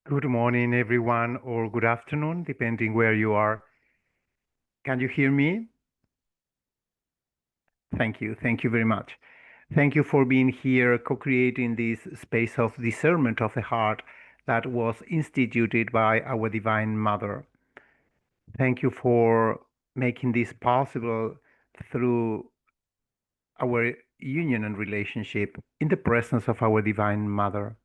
Good morning, everyone, or good afternoon, depending where you are. Can you hear me? Thank you. Thank you very much. Thank you for being here, co-creating this space of discernment of the heart that was instituted by our Divine Mother. Thank you for making this possible through our union and relationship in the presence of our Divine Mother.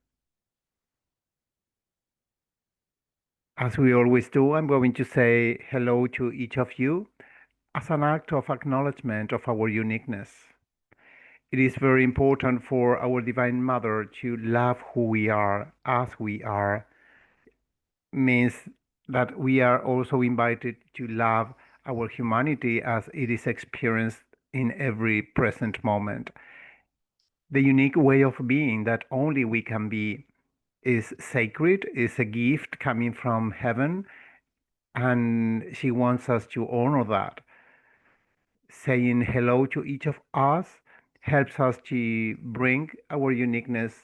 As we always do, I'm going to say hello to each of you as an act of acknowledgement of our uniqueness. It is very important for our Divine Mother to love who we are as we are, means that we are also invited to love our humanity as it is experienced in every present moment. The unique way of being that only we can be is sacred, is a gift coming from heaven, and she wants us to honor that. Saying hello to each of us helps us to bring our uniqueness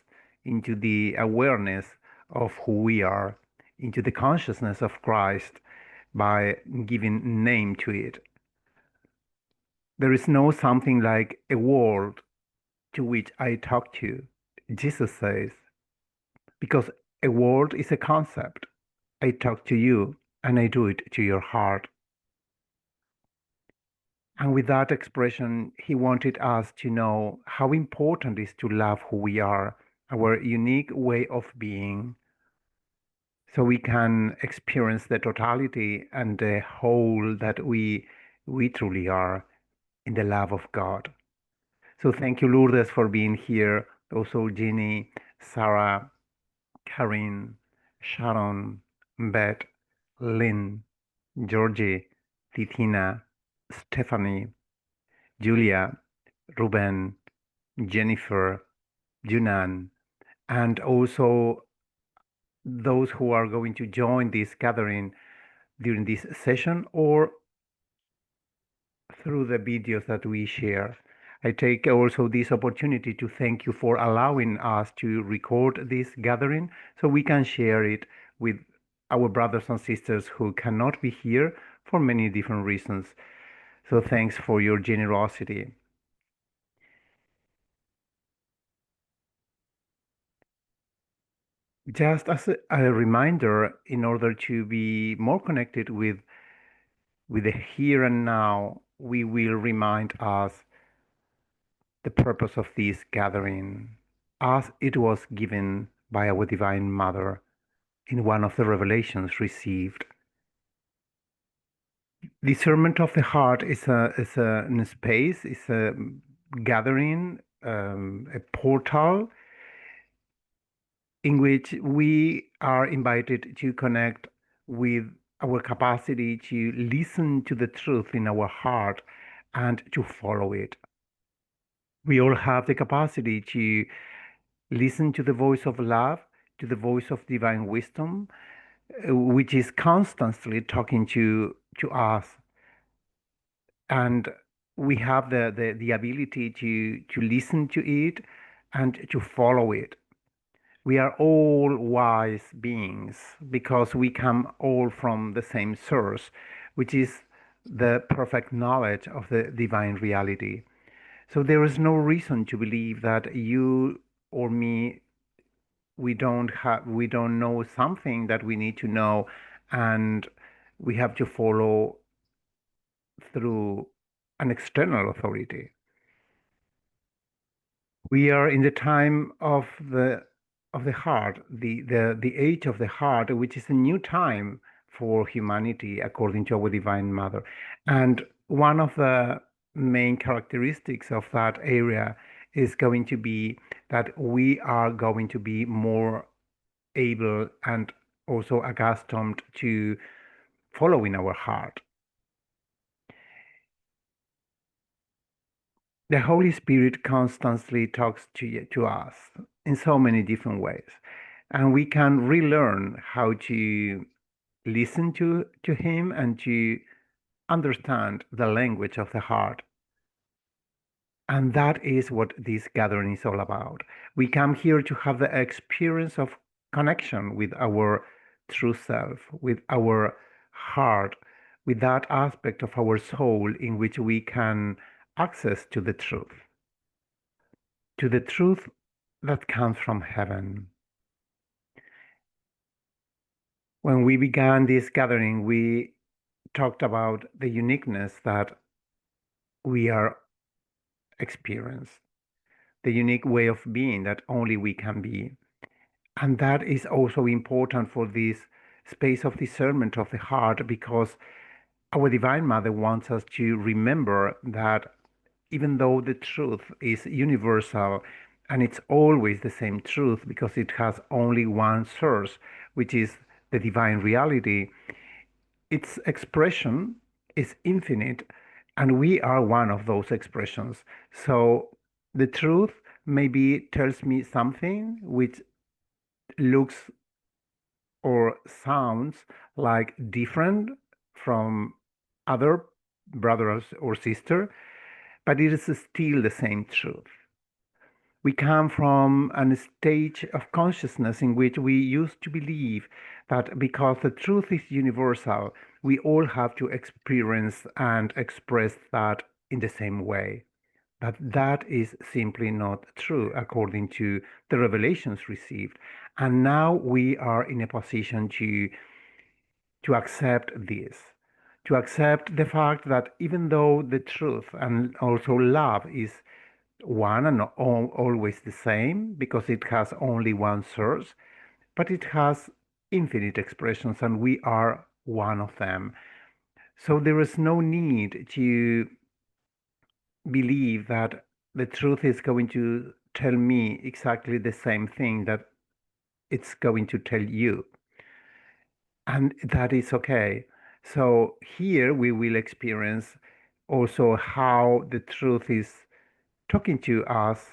into the awareness of who we are, into the consciousness of Christ by giving name to it. There is no something like a world to which I talk to, Jesus says, because a world is a concept. I talk to you and I do it to your heart. And with that expression, he wanted us to know how important it is to love who we are, our unique way of being, so we can experience the totality and the whole that we truly are in the love of God. So thank you, Lourdes, for being here. Also, Ginny, Sarah, Karin, Sharon, Beth, Lynn, Georgie, Titina, Stephanie, Julia, Ruben, Jennifer, Junan, and also those who are going to join this gathering during this session or through the videos that we share. I take also this opportunity to thank you for allowing us to record this gathering so we can share it with our brothers and sisters who cannot be here for many different reasons. So thanks for your generosity. Just as a reminder, in order to be more connected with the here and now, we will remind us the purpose of this gathering as it was given by our Divine Mother in one of the revelations received. Discernment of the heart is a space, is a gathering, a portal in which we are invited to connect with our capacity to listen to the truth in our heart and to follow it. We all have the capacity to listen to the voice of love, to the voice of divine wisdom, which is constantly talking to us. And we have the ability to listen to it and to follow it. We are all wise beings because we come all from the same source, which is the perfect knowledge of the divine reality. So there is no reason to believe that you or me, we don't know something that we need to know, and we have to follow through an external authority. We are in the time of the heart, the age of the heart, which is a new time for humanity according to our Divine Mother. And one of the main characteristics of that area is going to be that we are going to be more able and also accustomed to following our heart. The Holy Spirit constantly talks to us in so many different ways, and we can relearn how to listen to Him and to understand the language of the heart. And that is what this gathering is all about. We come here to have the experience of connection with our true self, with our heart, with that aspect of our soul in which we can access to the truth that comes from heaven. When we began this gathering, we talked about the uniqueness that we are experiencing, the unique way of being that only we can be. And that is also important for this space of discernment of the heart, because our Divine Mother wants us to remember that even though the truth is universal and it's always the same truth because it has only one source, which is the divine reality, its expression is infinite, and we are one of those expressions. So the truth maybe tells me something which looks or sounds like different from other brothers or sister, but it is still the same truth. We come from a stage of consciousness in which we used to believe that because the truth is universal, we all have to experience and express that in the same way. But that is simply not true according to the revelations received. And now we are in a position to accept this, to accept the fact that even though the truth and also love is one and always the same because it has only one source, but it has infinite expressions and we are one of them. So there is no need to believe that the truth is going to tell me exactly the same thing that it's going to tell you. And that is okay. So here we will experience also how the truth is talking to us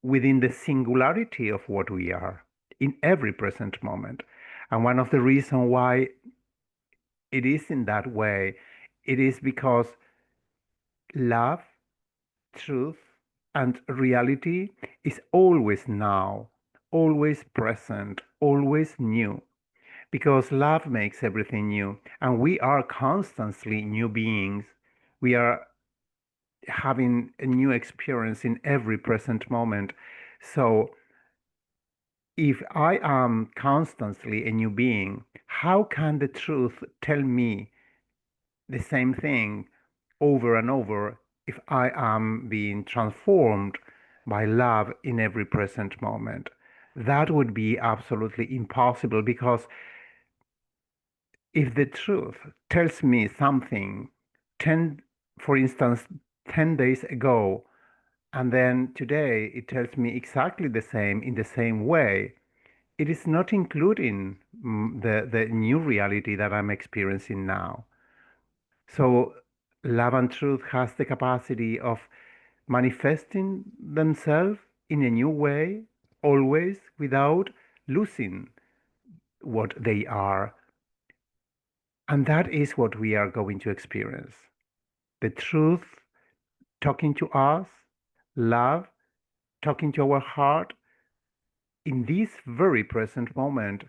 within the singularity of what we are in every present moment. And one of the reasons why it is in that way, it is because love, truth, and reality is always now, always present, always new. Because love makes everything new, and we are constantly new beings. We are having a new experience in every present moment. So if I am constantly a new being, how can the truth tell me the same thing over and over if I am being transformed by love in every present moment? That would be absolutely impossible, because if the truth tells me something 10, for instance, 10 days ago, and then today it tells me exactly the same in the same way, it is not including the new reality that I'm experiencing now. So love and truth has the capacity of manifesting themselves in a new way, always without losing what they are. And that is what we are going to experience. The truth talking to us, love talking to our heart in this very present moment,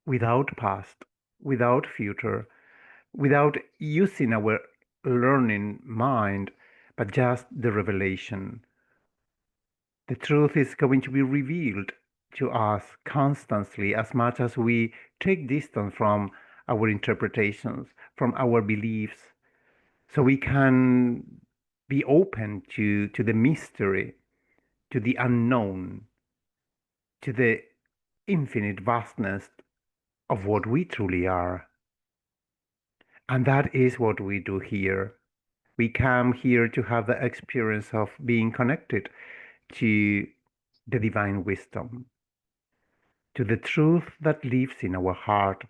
without past, without future, without using our learning mind, but just the revelation. The truth is going to be revealed to us constantly as much as we take distance from our interpretations, from our beliefs, so we can be open to the mystery, to the unknown, to the infinite vastness of what we truly are. And that is what we do here. We come here to have the experience of being connected to the divine wisdom, to the truth that lives in our heart.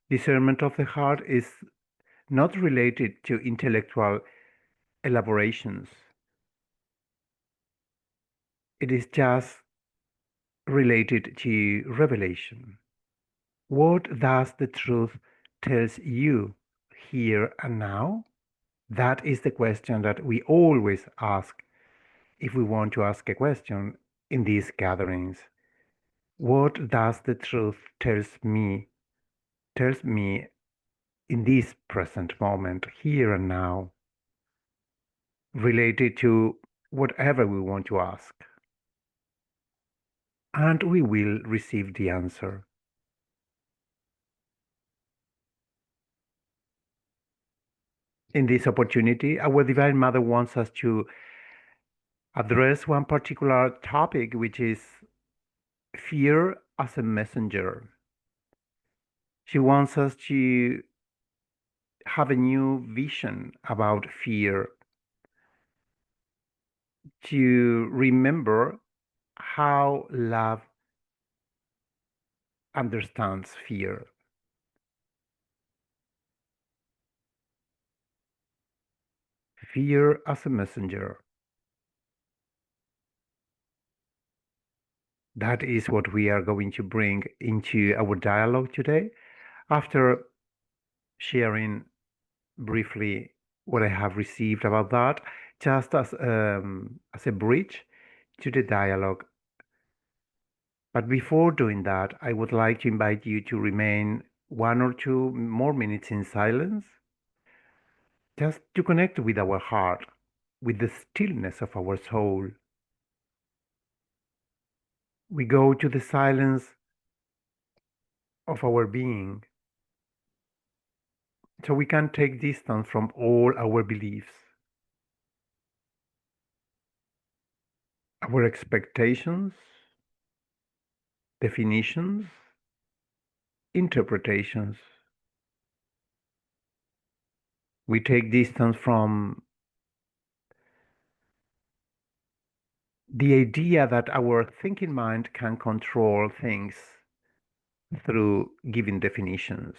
Discernment of the heart is not related to intellectual elaborations. It is just related to revelation. What does the truth tells you here and now? That is the question that we always ask if we want to ask a question in these gatherings. What does the truth tells me in this present moment, here and now, related to whatever we want to ask? And we will receive the answer. In this opportunity, our Divine Mother wants us to address one particular topic, which is fear as a messenger. She wants us to have a new vision about fear, to remember how love understands fear. Fear as a messenger. That is what we are going to bring into our dialogue today after sharing briefly what I have received about that, just as a bridge to the dialogue. But before doing that, I would like to invite you to remain 1 or 2 more minutes in silence, just to connect with our heart, with the stillness of our soul. We go to the silence of our being so we can take distance from all our beliefs, our expectations, definitions, interpretations. We take distance from the idea that our thinking mind can control things through giving definitions.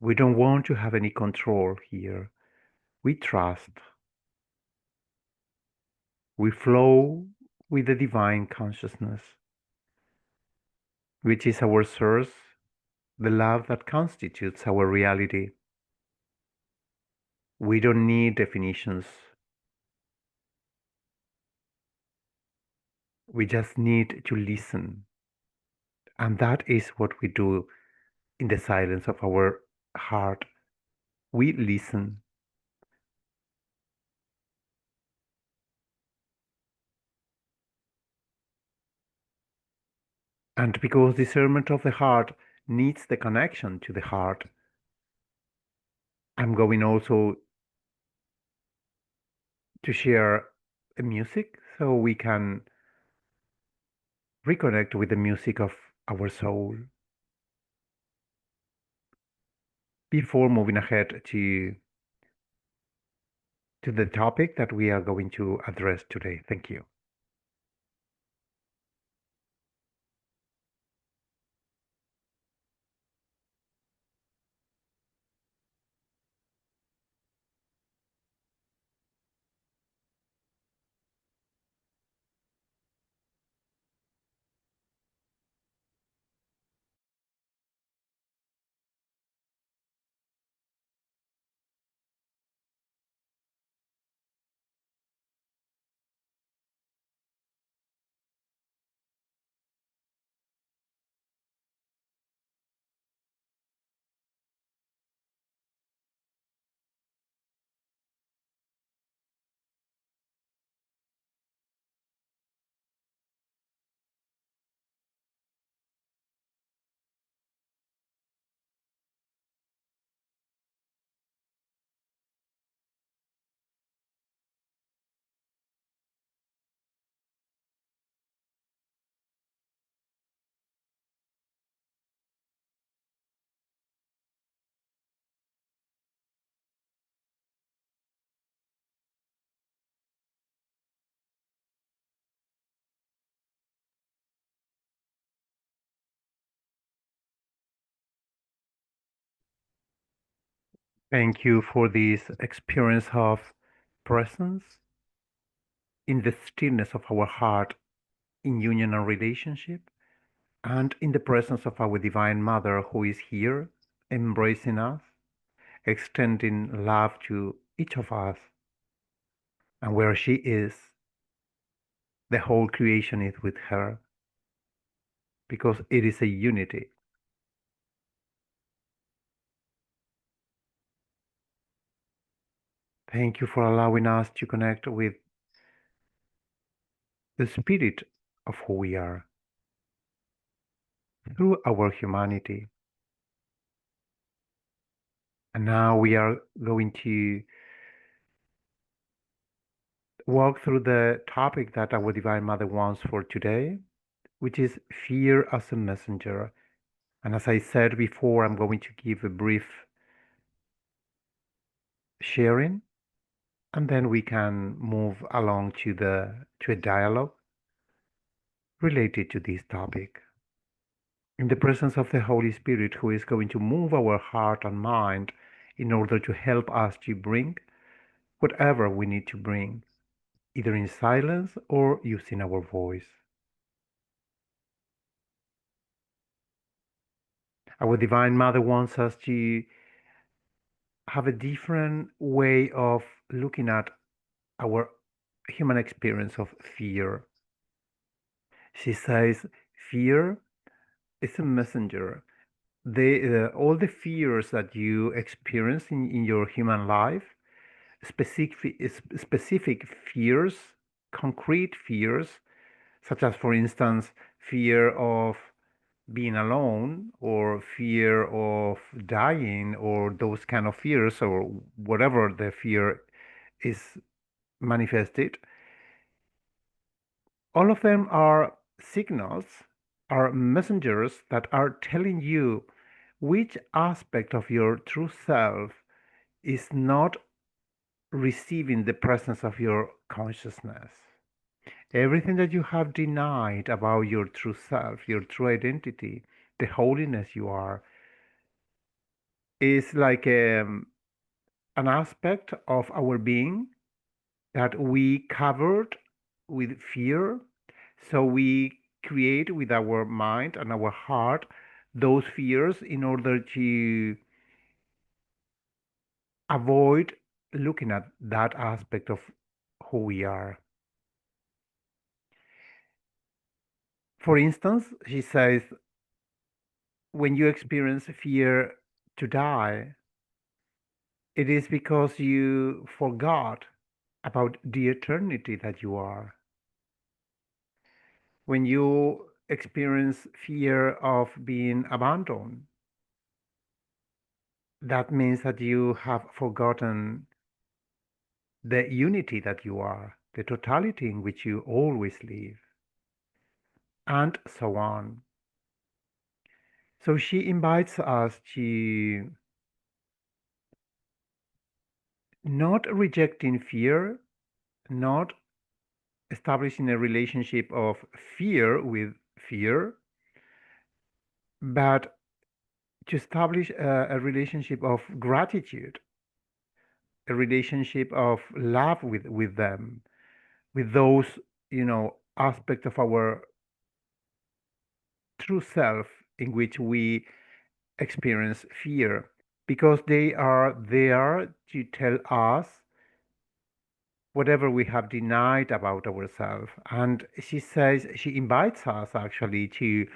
We don't want to have any control here. We trust. We flow with the divine consciousness, which is our source, the love that constitutes our reality. We don't need definitions. We just need to listen. And that is what we do in the silence of our heart. We listen. And because discernment of the heart needs the connection to the heart, I'm going also to share a music so we can reconnect with the music of our soul before moving ahead to the topic that we are going to address today. Thank you. Thank you for this experience of presence in the stillness of our heart, in union and relationship, and in the presence of our Divine Mother who is here embracing us, extending love to each of us. And where she is, the whole creation is with her because it is a unity. Thank you for allowing us to connect with the spirit of who we are through our humanity. And now we are going to walk through the topic that our Divine Mother wants for today, which is fear as a messenger. And as I said before, I'm going to give a brief sharing, and then we can move along to a dialogue related to this topic. In the presence of the Holy Spirit, who is going to move our heart and mind in order to help us to bring whatever we need to bring, either in silence or using our voice. Our Divine Mother wants us to have a different way of looking at our human experience of fear. She says, fear is a messenger. All the fears that you experience in your human life, specific fears, concrete fears, such as, for instance, fear of being alone or fear of dying or those kind of fears or whatever the fear is manifested, all of them are signals, are messengers that are telling you which aspect of your true self is not receiving the presence of your consciousness. Everything that you have denied about your true self, your true identity, the holiness you are, is like an aspect of our being that we covered with fear. So we create with our mind and our heart those fears in order to avoid looking at that aspect of who we are. For instance, she says, when you experience fear to die, it is because you forgot about the eternity that you are. When you experience fear of being abandoned, that means that you have forgotten the unity that you are, the totality in which you always live, and so on. So she invites us to not rejecting fear, not establishing a relationship of fear with fear, but to establish a relationship of gratitude, a relationship of love with them, with those, aspects of our true self in which we experience fear, because they are there to tell us whatever we have denied about ourselves. And she says, she invites us actually to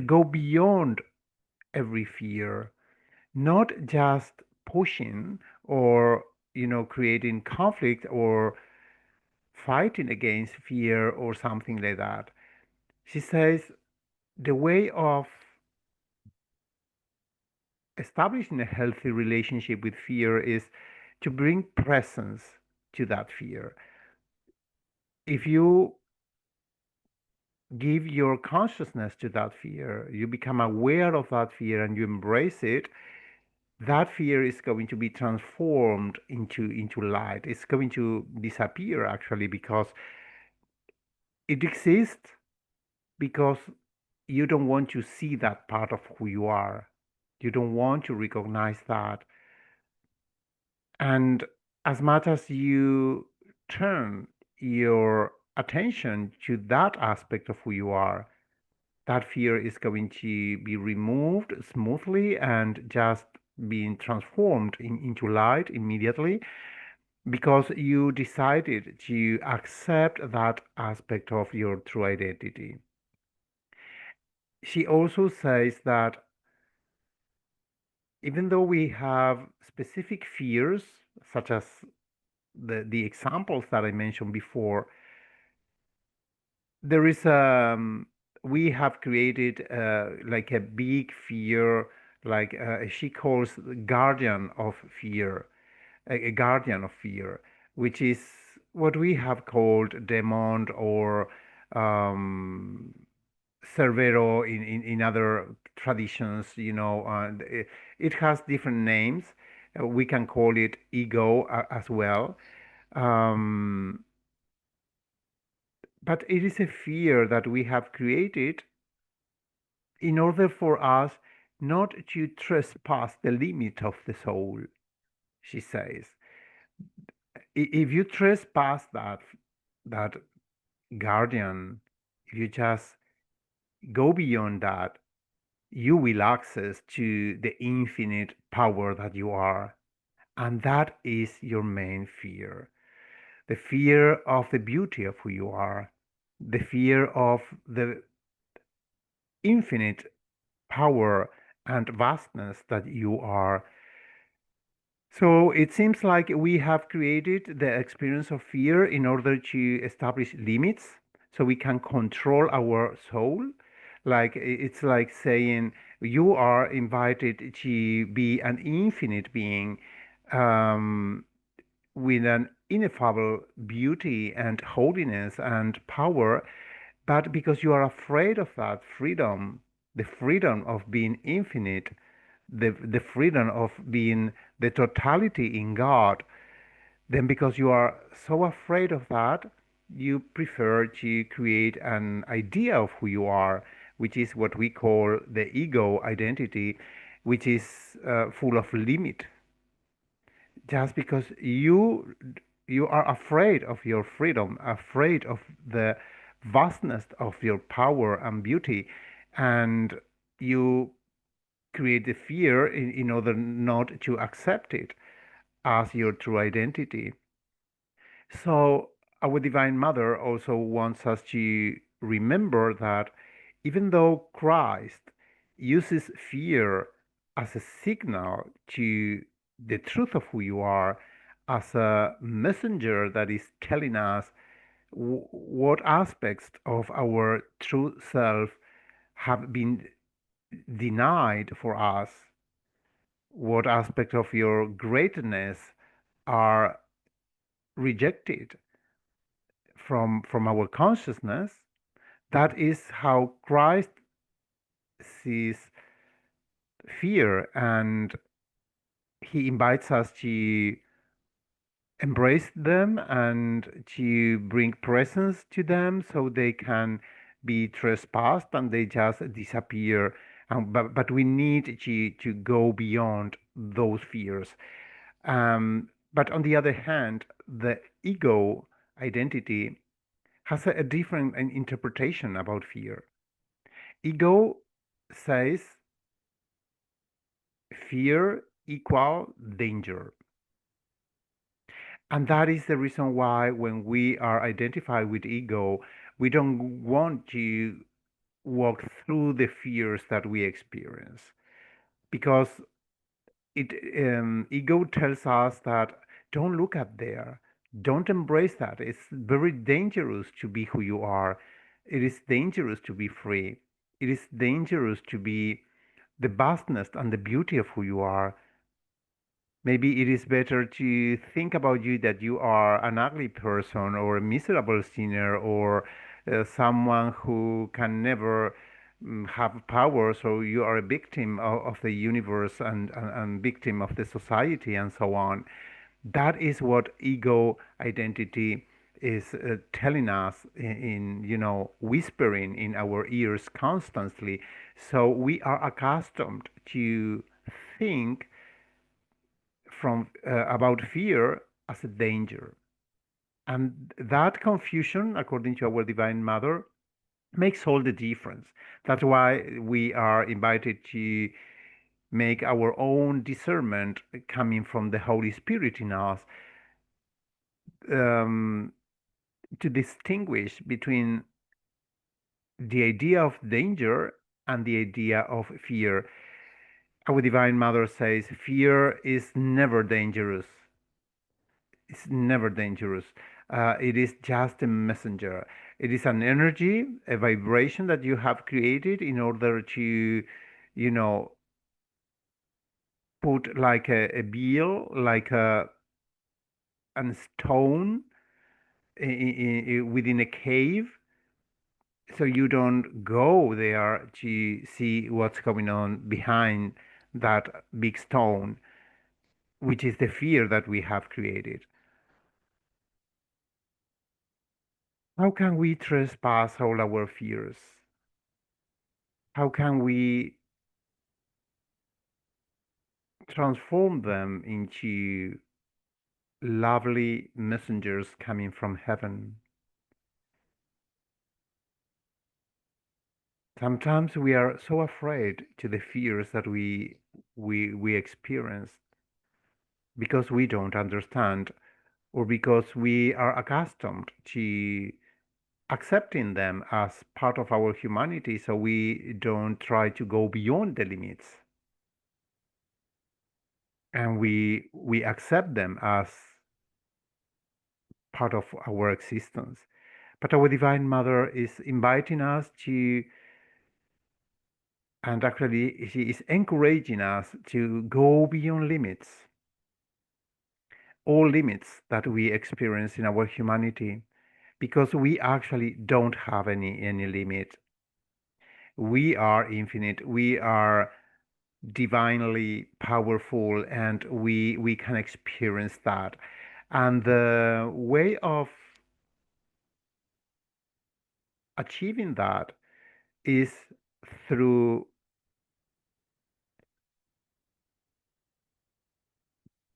go beyond every fear, not just pushing or creating conflict or fighting against fear or something like that. She says the way of establishing a healthy relationship with fear is to bring presence to that fear. If you give your consciousness to that fear, you become aware of that fear and you embrace it, that fear is going to be transformed into light. It's going to disappear actually, because it exists because you don't want to see that part of who you are. You don't want to recognize that. And as much as you turn your attention to that aspect of who you are, that fear is going to be removed smoothly and just being transformed into light immediately because you decided to accept that aspect of your true identity. She also says that even though we have specific fears, such as the examples that I mentioned before, there is we have created like a big fear, like she calls guardian of fear, a guardian of fear, which is what we have called demon or um, Cervero in other traditions, and it has different names. We can call it ego as well. Um, but it is a fear that we have created in order for us not to trespass the limit of the soul, she says. If you trespass that guardian, if you just go beyond that, you will access to the infinite power that you are. And that is your main fear. The fear of the beauty of who you are, the fear of the infinite power and vastness that you are. So it seems like we have created the experience of fear in order to establish limits so we can control our soul. Like it's like saying you are invited to be an infinite being um, with an ineffable beauty and holiness and power, but because you are afraid of that freedom, the freedom of being infinite, the freedom of being the totality in God, then because you are so afraid of that, you prefer to create an idea of who you are, which is what we call the ego identity, which is full of limit. Just because you are afraid of your freedom, afraid of the vastness of your power and beauty, and you create the fear in order not to accept it as your true identity. So, our Divine Mother also wants us to remember that even though Christ uses fear as a signal to the truth of who you are, as a messenger that is telling us what aspects of our true self have been denied for us, what aspects of your greatness are rejected from our consciousness. That is how Christ sees fear, and he invites us to embrace them and to bring presence to them so they can be trespassed and they just disappear. But we need to go beyond those fears. But on the other hand, the ego identity has a different interpretation about fear. Ego says fear equal danger. And that is the reason why when we are identified with ego, we don't want to walk through the fears that we experience. Because it ego tells us that don't look at there, don't embrace that. It's very dangerous to be who you are. It is dangerous to be free. It is dangerous to be the vastness and the beauty of who you are. Maybe it is better to think about you that you are an ugly person or a miserable sinner or someone who can never have power, so you are a victim of the universe and victim of the society and so on. That is what ego identity is telling us whispering in our ears constantly. So we are accustomed to think from about fear as a danger. And that confusion, according to our Divine Mother, makes all the difference. That's why we are invited to make our own discernment coming from the Holy Spirit in us, um, to distinguish between the idea of danger and the idea of fear. Our Divine Mother says fear is never dangerous. It's never dangerous. It is just a messenger. It is an energy, a vibration that you have created in order to, you know, put like a beal, like a stone within a cave, so you don't go there to see what's going on behind that big stone, which is the fear that we have created. How can we trespass all our fears? How can we transform them into lovely messengers coming from heaven? Sometimes we are so afraid to the fears that we experience because we don't understand, or because we are accustomed to accepting them as part of our humanity, so we don't try to go beyond the limits, and we accept them as part of our existence. But our Divine Mother is inviting us to, and actually she is encouraging us to go beyond limits, all limits that we experience in our humanity, because we actually don't have any limit. We are infinite. We are divinely powerful, and we can experience that. And the way of achieving that is through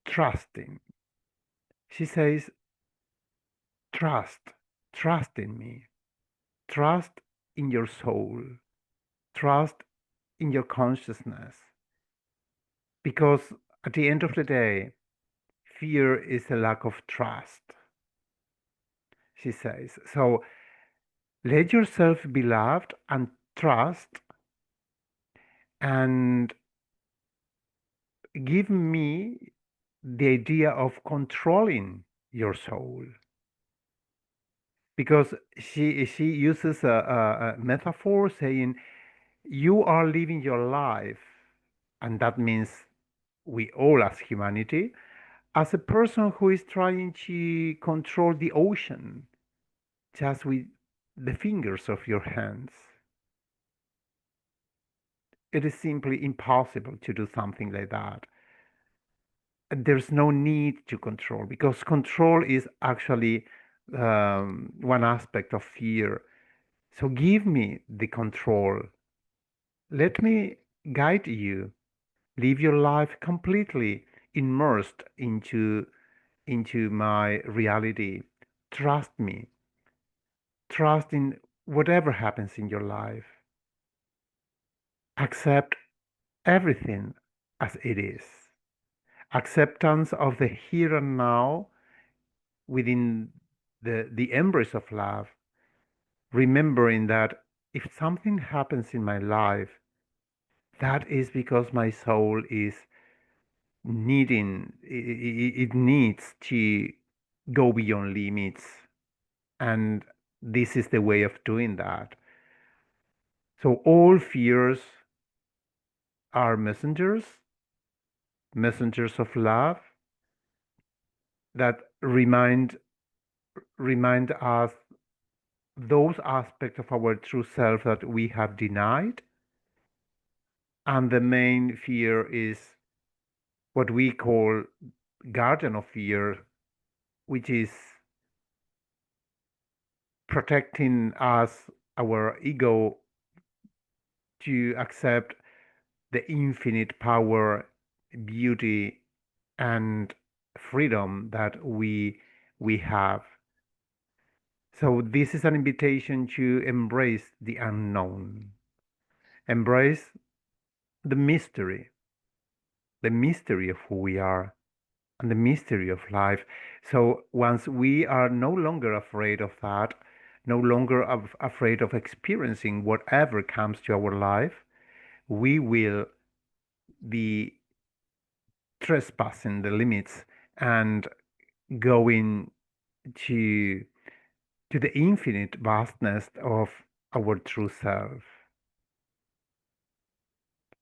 trusting. She says, trust, trust in me, trust in your soul, trust in your consciousness. Because at the end of the day, fear is a lack of trust, she says. So let yourself be loved and trust, and give me the idea of controlling your soul. Because she uses a metaphor saying, you are living your life, and that means we all as humanity, as a person who is trying to control the ocean just with the fingers of your hands. It is simply impossible to do something like that. There's no need to control, because control is actually one aspect of fear. So give me the control. Let me guide you. Live your life completely immersed into my reality. Trust me. Trust in whatever happens in your life. Accept everything as it is. Acceptance of the here and now within the embrace of love, remembering that if something happens in my life, that is because my soul is needing, it needs to go beyond limits. And this is the way of doing that. So all fears are messengers, messengers of love that remind us those aspects of our true self that we have denied. And the main fear is what we call guardian of fear, which is protecting us, our ego, to accept the infinite power, beauty, and freedom that we have. So this is an invitation to embrace the unknown, embrace the mystery of who we are, and the mystery of life. So once we are no longer afraid of that, no longer afraid of experiencing whatever comes to our life, we will be trespassing the limits and going to to the infinite vastness of our true self.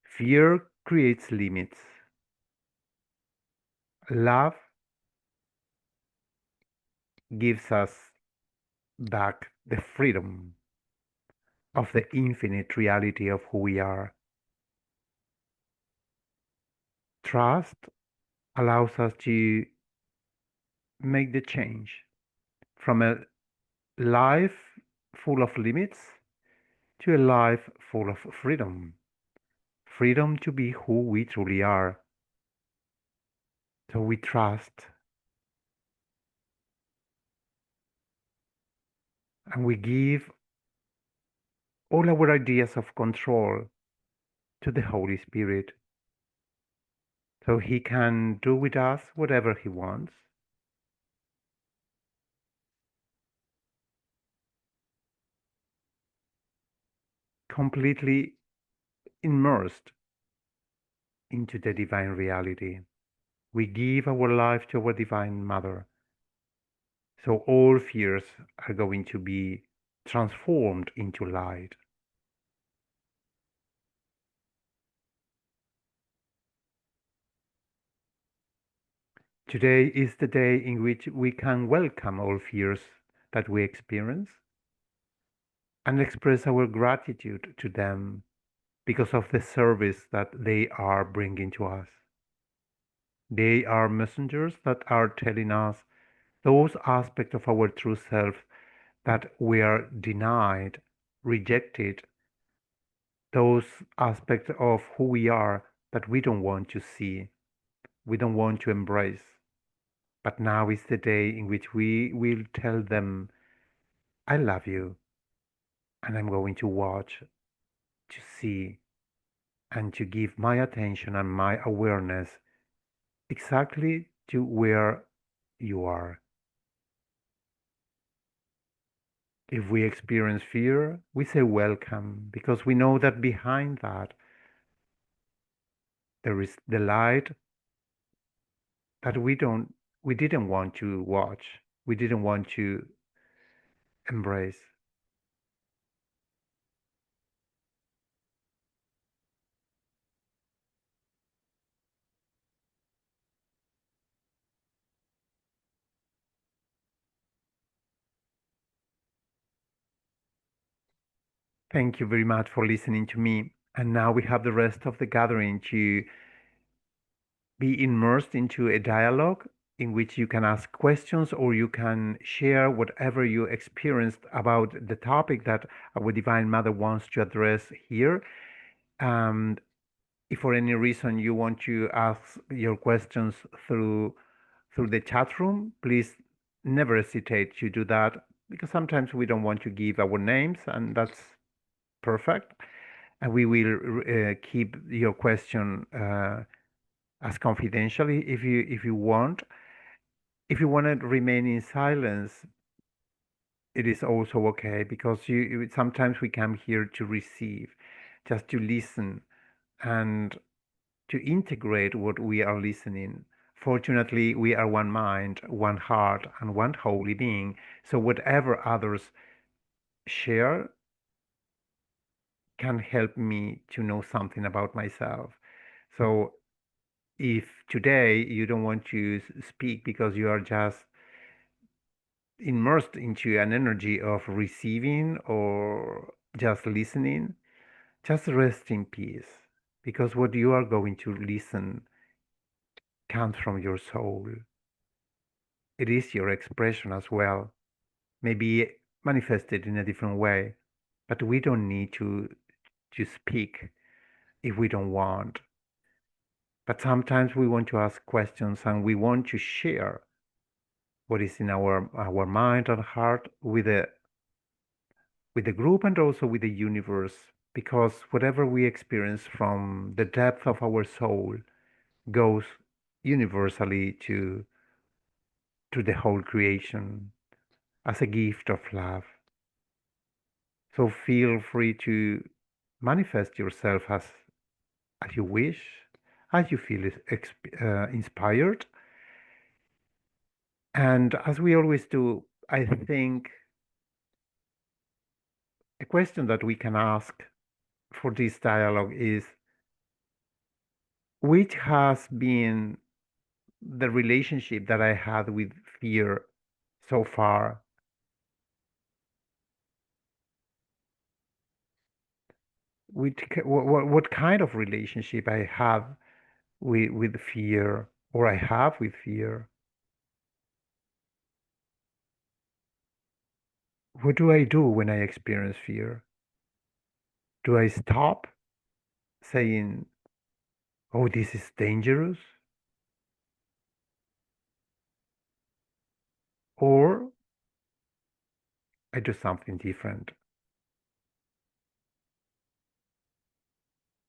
Fear creates limits. Love gives us back the freedom of the infinite reality of who we are. Trust allows us to make the change from a life full of limits to a life full of freedom. Freedom to be who we truly are. So we trust and we give all our ideas of control to the Holy Spirit so He can do with us whatever He wants. Completely immersed into the divine reality. We give our life to our Divine Mother. So all fears are going to be transformed into light. Today is the day in which we can welcome all fears that we experience and express our gratitude to them because of the service that they are bringing to us. They are messengers that are telling us those aspects of our true self that we are denied, rejected, those aspects of who we are that we don't want to see, we don't want to embrace. But now is the day in which we will tell them, I love you, and I'm going to watch, to see, and to give my attention and my awareness exactly to where you are. If we experience fear, we say welcome because we know that behind that there is the light that we didn't want to watch, we didn't want to embrace. Thank you very much for listening to me. And now we have the rest of the gathering to be immersed into a dialogue in which you can ask questions or you can share whatever you experienced about the topic that our Divine Mother wants to address here. And if for any reason you want to ask your questions through the chat room, please never hesitate to do that because sometimes we don't want to give our names, and that's perfect. And we will keep your question as confidential if you want. If you want to remain in silence, it is also okay because sometimes we come here to receive, just to listen and to integrate what we are listening. Fortunately, we are one mind, one heart, and one holy being. So whatever others share can help me to know something about myself. So if today you don't want to speak because you are just immersed into an energy of receiving or just listening, just rest in peace because what you are going to listen comes from your soul. It is your expression as well, maybe manifested in a different way, but we don't need to speak if we don't want. But sometimes we want to ask questions and we want to share what is in our mind and heart with the group and also with the universe, because whatever we experience from the depth of our soul goes universally to the whole creation as a gift of love. So feel free to manifest yourself as you wish, as you feel inspired. And as we always do, I think a question that we can ask for this dialogue is, which has been the relationship that I had with fear so far? What kind of relationship I have with fear, or I have with fear? What do I do when I experience fear? Do I stop saying, oh, this is dangerous? Or I do something different?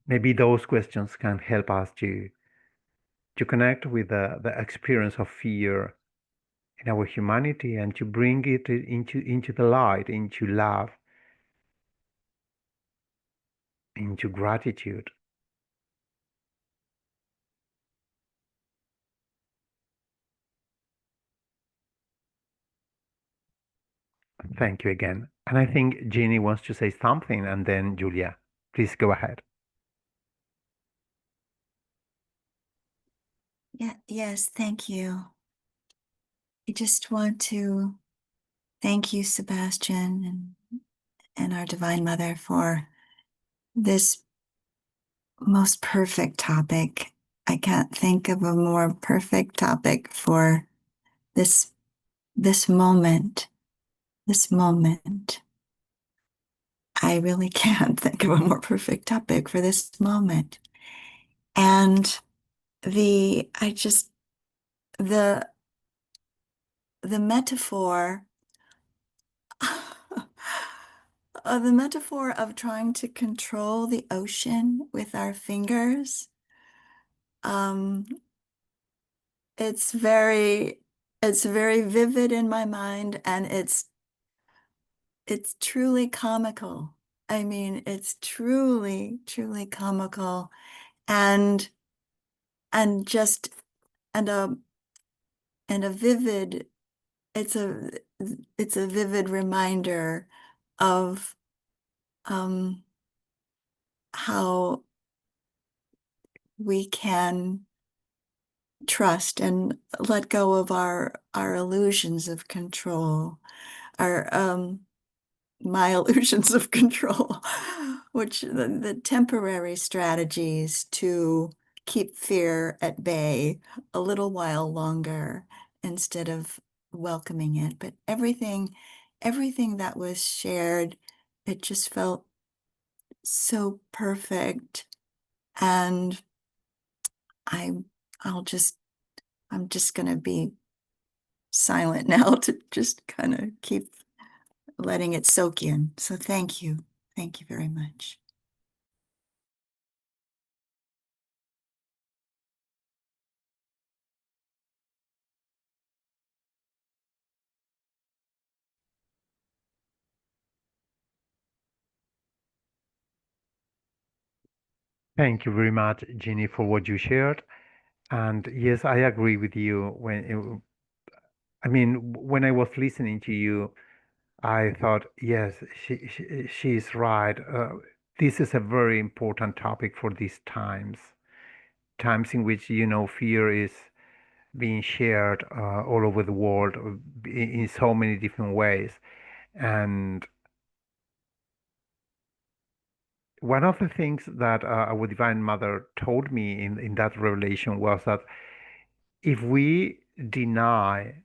Maybe those questions can help us to connect with the experience of fear in our humanity and to bring it into the light, into love, into gratitude. Thank you again. And I think Jeannie wants to say something, and then Julia. Please go ahead. Yeah, yes, thank you. I just want to thank you, Sebastian, and our Divine Mother for this most perfect topic. I can't think of a more perfect topic for this this moment. This moment. I really can't think of a more perfect topic for this moment. And the I just the the metaphor the metaphor of trying to control the ocean with our fingers, um, it's very, it's very vivid in my mind, and it's truly comical. I mean, it's truly, truly comical, and and just and a and a vivid. It's a it's a vivid reminder of um, how we can trust and let go of our illusions of control, our my illusions of control, which the temporary strategies to keep fear at bay a little while longer instead of welcoming it. But everything that was shared, it just felt so perfect. And I I'll just I'm just going to be silent now to just kind of keep letting it soak in. So thank you. Thank you very much. Thank you very much, Jeannie, for what you shared. And yes, I agree with you. I mean, when I was listening to you, I thought, yes, she's right. This is a very important topic for these times, times in which, fear is being shared all over the world in so many different ways. And one of the things that our Divine Mother told me in that revelation was that if we deny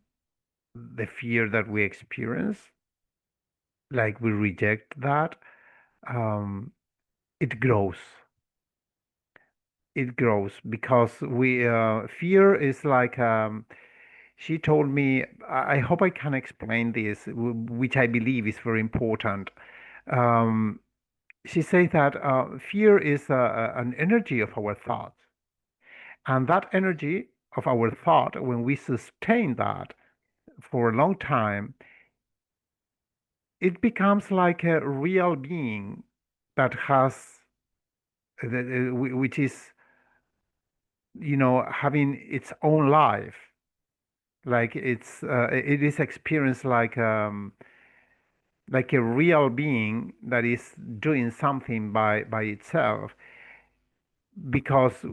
the fear that we experience, like we reject that, um, it grows. It grows because we fear is like She told me, I hope I can explain this, which I believe is very important. Um, she says that fear is an energy of our thoughts. And that energy of our thought, when we sustain that for a long time, it becomes like a real being that has, which is, having its own life. Like it is experienced like a real being that is doing something by itself, because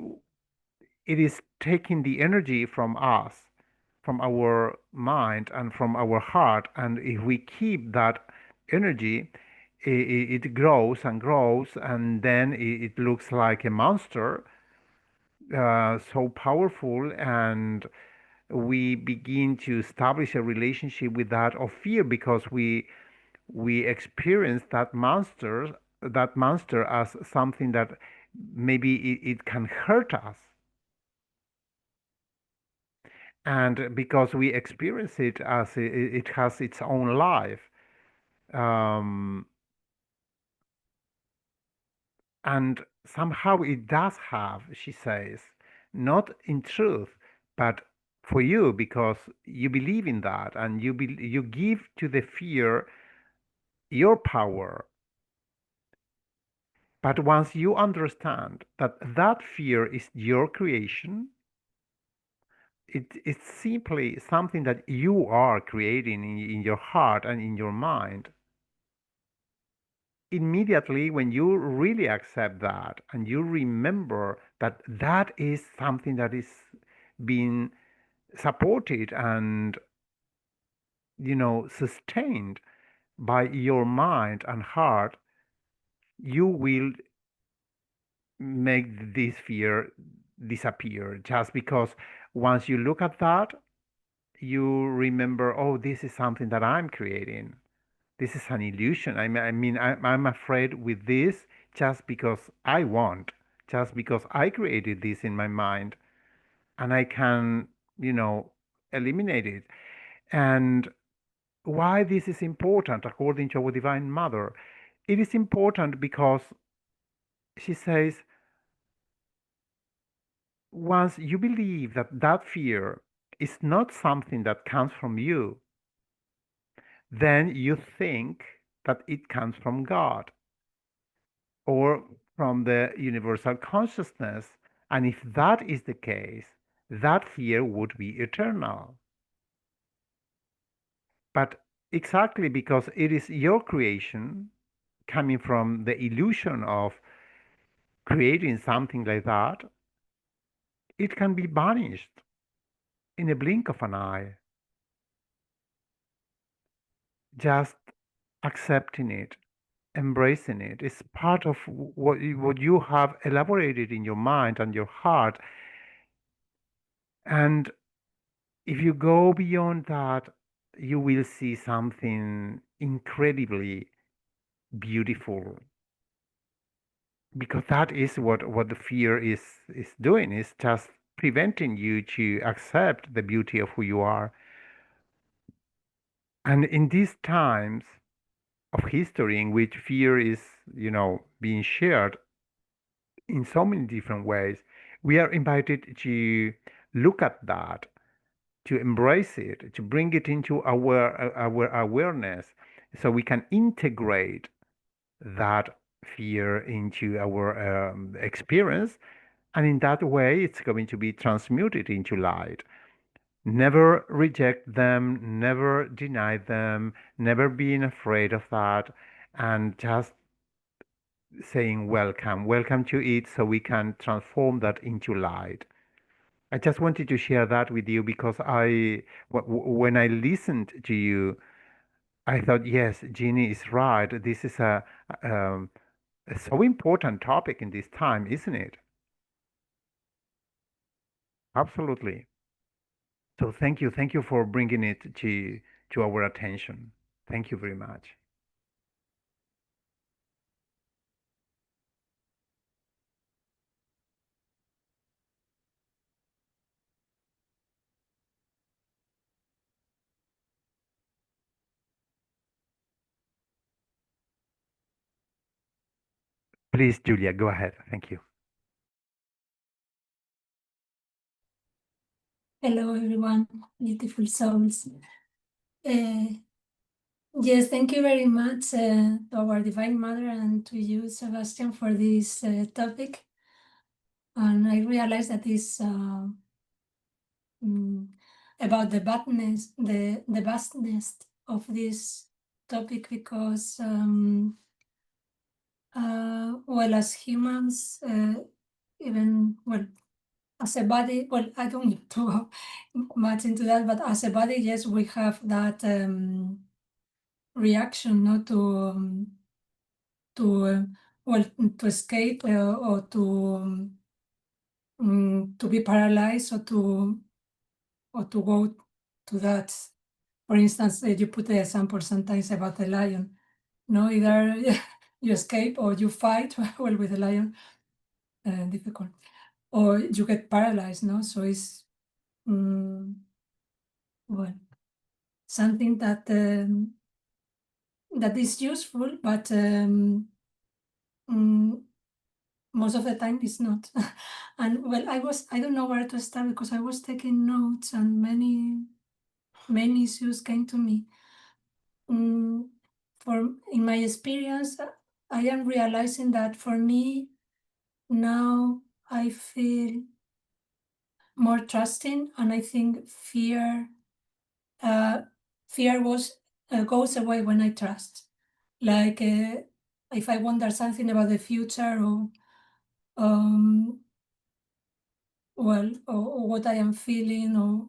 it is taking the energy from us, from our mind and from our heart. And if we keep that energy, it grows and grows, and then it looks like a monster, so powerful. And we begin to establish a relationship with that of fear, because we experience that monster as something that maybe it can hurt us. And because we experience it as it has its own life, um, and somehow it does have, she says, not in truth, but for you, because you believe in that, and you give to the fear your power. But once you understand that that fear is your creation, it's simply something that you are creating in your heart and in your mind. Immediately, when you really accept that and you remember that that is something that is being supported and sustained by your mind and heart, you will make this fear disappear, just because once you look at that, you remember, oh, this is something that I'm creating. This is an illusion. I'm afraid with this just because I want, just because I created this in my mind, and I can, you know, eliminate it. And why this is important, according to our Divine Mother? It is important because she says, once you believe that that fear is not something that comes from you, then you think that it comes from God or from the universal consciousness. And if that is the case, that fear would be eternal. But exactly because it is your creation, coming from the illusion of creating something like that, it can be banished in a blink of an eye. Just accepting it, embracing it, is part of what you have elaborated in your mind and your heart. And if you go beyond that, you will see something incredibly beautiful, because that is what the fear is doing, is just preventing you to accept the beauty of who you are. And in these times of history in which fear is, being shared in so many different ways, we are invited to look at that, to embrace it, to bring it into our awareness, so we can integrate that fear into our experience. And in that way, it's going to be transmuted into light. Never reject them, never deny them, never being afraid of that, and just saying welcome, welcome to it, so we can transform that into light. I just wanted to share that with you because when I listened to you, I thought, yes, Jeannie is right. This is um, a so important topic in this time, isn't it? Absolutely. So thank you for bringing it to our attention. Thank you very much. Please, Julia, go ahead. Thank you. Hello, everyone, beautiful souls. Yes, thank you very much to our Divine Mother and to you, Sebastian, for this topic. And I realize that it's about the vastness of this topic because, well, as humans, even, well, as a body, well, I don't need to go much into that, but as a body, yes, we have that reaction, not to well, to escape or to be paralyzed or to go to that. For instance, you put the example sometimes about the lion. No, either you escape or you fight. Well, with the lion, difficult, or you get paralyzed. No, so it's well, something that is useful, but most of the time it's not. And well, I don't know where to start because I was taking notes and many issues came to me. In my experience, I am realizing that for me now I feel more trusting, and I think uh, fear goes away when I trust. Like if I wonder something about the future or um, or what I am feeling or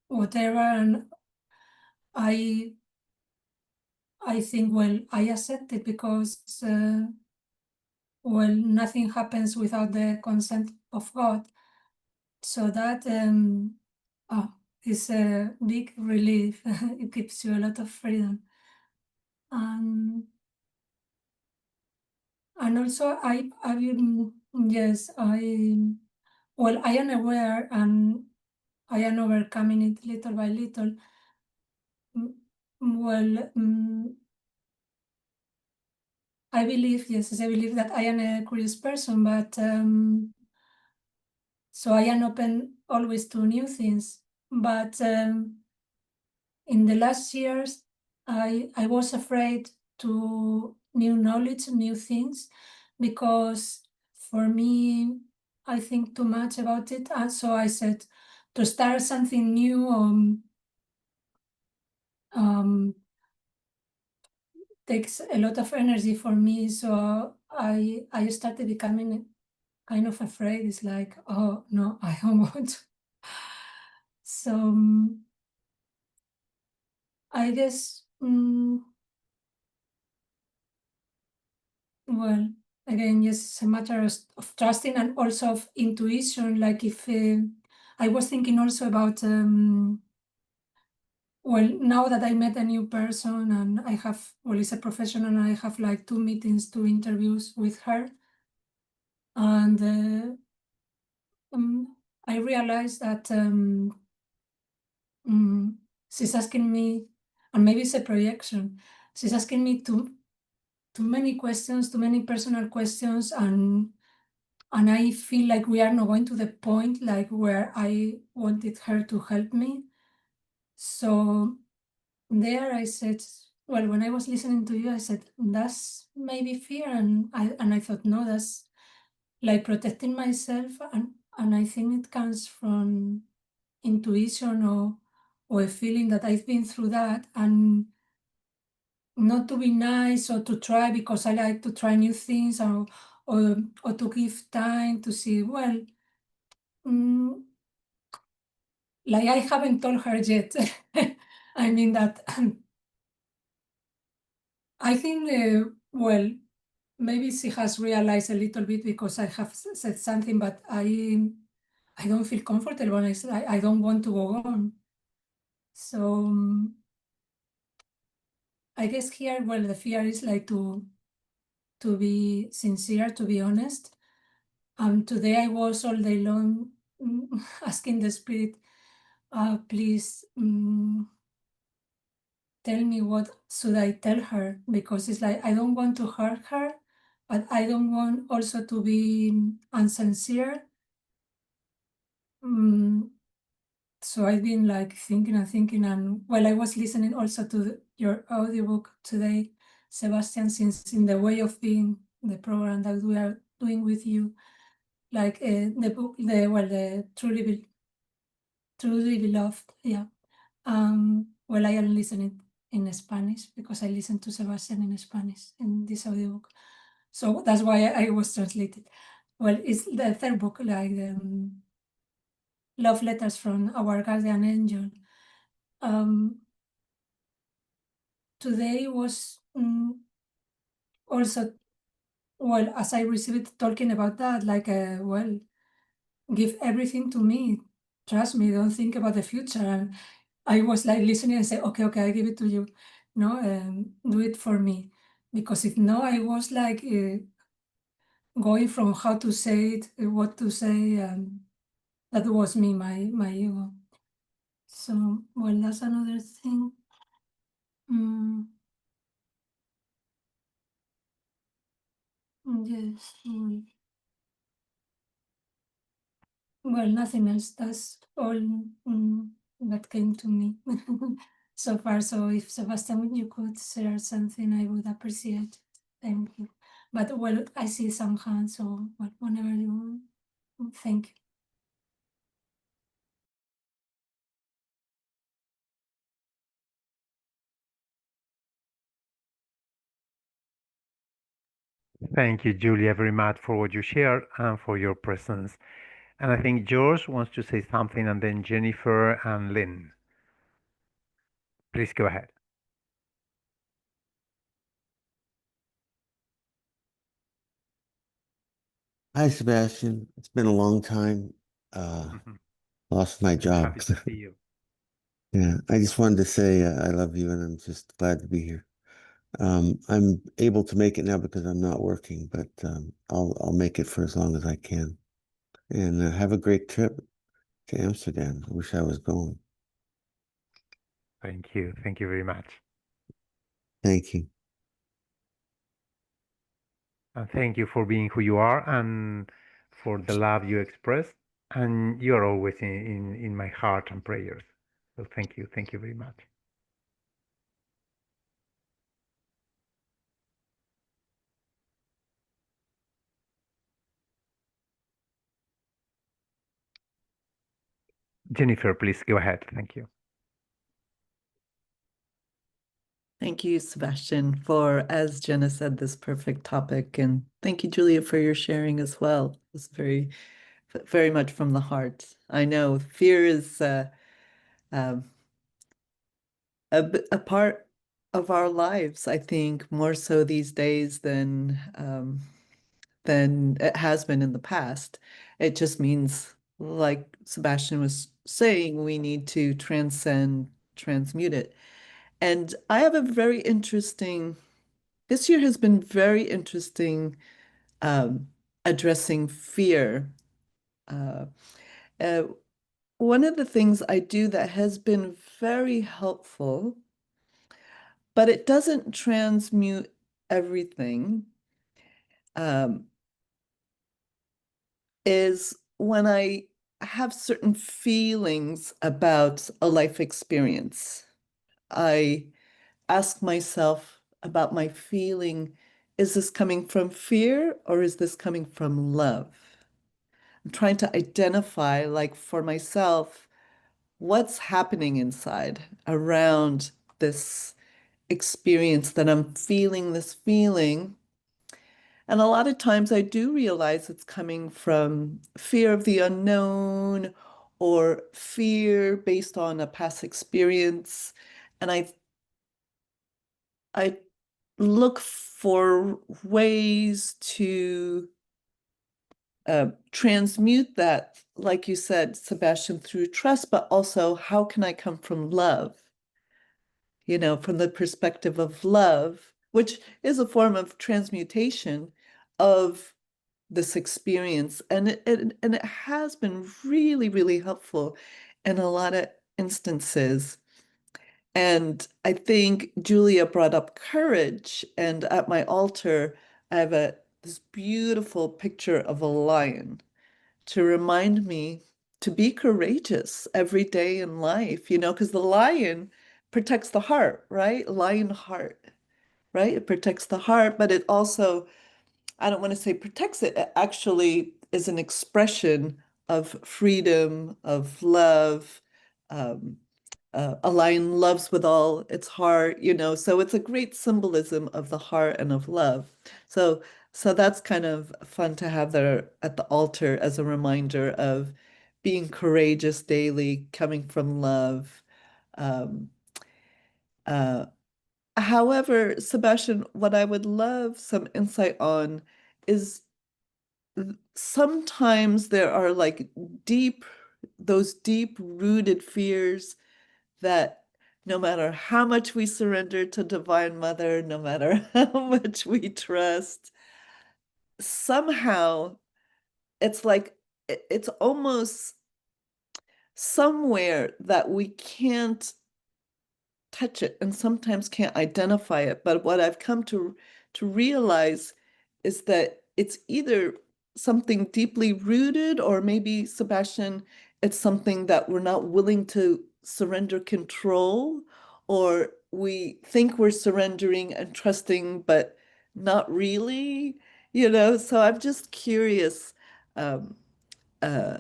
whatever, and I I think, well, I accept it because well, nothing happens without the consent of God. So that oh, is a big relief. It gives you a lot of freedom. And also yes, well, I am aware and I am overcoming it little by little. Mm, Well, I believe, yes, I believe that I am a curious person, but so I am open always to new things. But in the last years, I was afraid to new knowledge, new things, because for me, I think too much about it. And so I said to start something new um, takes a lot of energy for me. So I started becoming kind of afraid. It's like, oh no, I don't want to. So I guess, well, again, yes, it's a matter of trusting and also of intuition. Like if I was thinking also about, well, now that I met a new person and I have, well, it's a professional, and I have like 2 meetings, 2 interviews with her. And I realized that she's asking me, and maybe it's a projection, she's asking me too many questions, too many personal questions, and I feel like we are not going to the point like where I wanted her to help me. So there I said, well, when I was listening to you, I said, that's maybe fear. And I thought, no, that's like protecting myself. And I think it comes from intuition or a feeling that I've been through that, and not to be nice or to try because I like to try new things, or to give time to see, well, mm, like I haven't told her yet. I mean that I think, well, maybe she has realized a little bit because I have said something, but I don't feel comfortable. I don't want to go on. So I guess here, well, the fear is like to be sincere, to be honest. Today I was all day long asking the spirit, please tell me what should I tell her, because it's like I don't want to hurt her, but I don't want also to be insincere. So I've been like thinking and thinking, and while I was listening also to your audiobook today, Sebastian, since in the way of being the program that we are doing with you, like the book, the truly beloved, yeah. Well, I am listening in Spanish because I listen to Sebastian in Spanish in this audiobook, so that's why I was translated. Well, it's the third book, like love letters from our guardian angel. Today was also, well, as I received talking about that, like, well, give everything to me. Trust me, don't think about the future. And I was like listening and say, okay, I give it to you. No, do it for me. Because if no, I was like going from how to say it, what to say, and that was me, my ego. So, well, that's another thing. Yes. Well, nothing else. That's all that came to me so far. So if Sebastian, you could share something, I would appreciate it. Thank you. But well, I see some hands, so well, whenever you want. Thank you. Thank you, Julia, very much for what you shared and for your presence. And I think George wants to say something, and then Jennifer and Lynn. Please go ahead. Hi, Sebastian. It's been a long time. Lost my job. Happy to see you. Yeah, I just wanted to say I love you, and I'm just glad to be here. I'm able to make it now because I'm not working, but I'll make it for as long as I can. And have a great trip to Amsterdam. I wish I was going. Thank you. Thank you very much. Thank you. And thank you for being who you are and for the love you express. And you are always in my heart and prayers. So thank you. Thank you very much. Jennifer, please go ahead. Thank you. Thank you, Sebastian, for, as Jenna said, this perfect topic. And thank you, Julia, for your sharing as well. It's very, very much from the heart. I know fear is a part of our lives, I think, more so these days than it has been in the past. It just means, like Sebastian was saying, we need to transmute it. And I have a very interesting, this year has been very interesting addressing fear. One of the things I do that has been very helpful, but it doesn't transmute everything, is when I have certain feelings about a life experience. I ask myself about my feeling, is this coming from fear or is this coming from love? I'm trying to identify, like for myself, what's happening inside around this experience that I'm feeling this feeling. And a lot of times I do realize it's coming from fear of the unknown or fear based on a past experience. And I look for ways to transmute that, like you said, Sebastian, through trust, but also how can I come from love? You know, from the perspective of love, which is a form of transmutation of this experience. And it has been really, really helpful in a lot of instances. And I think Julia brought up courage, and at my altar, I have this beautiful picture of a lion to remind me to be courageous every day in life, because the lion protects the heart, right? Lion heart, right? It protects the heart, but it also, I don't want to say protects it, it actually is an expression of freedom, of love. Um, a lion loves with all its heart, so it's a great symbolism of the heart and of love. So, so that's kind of fun to have there at the altar as a reminder of being courageous daily, coming from love. Um, uh, However, Sebastian, what I would love some insight on is sometimes there are like those deep rooted fears that no matter how much we surrender to Divine Mother, no matter how much we trust, somehow it's like it's almost somewhere that we can't touch it and sometimes can't identify it. But what I've come to realize is that it's either something deeply rooted, or maybe, Sebastian, it's something that we're not willing to surrender control, or we think we're surrendering and trusting, but not really, So I'm just curious, um, uh,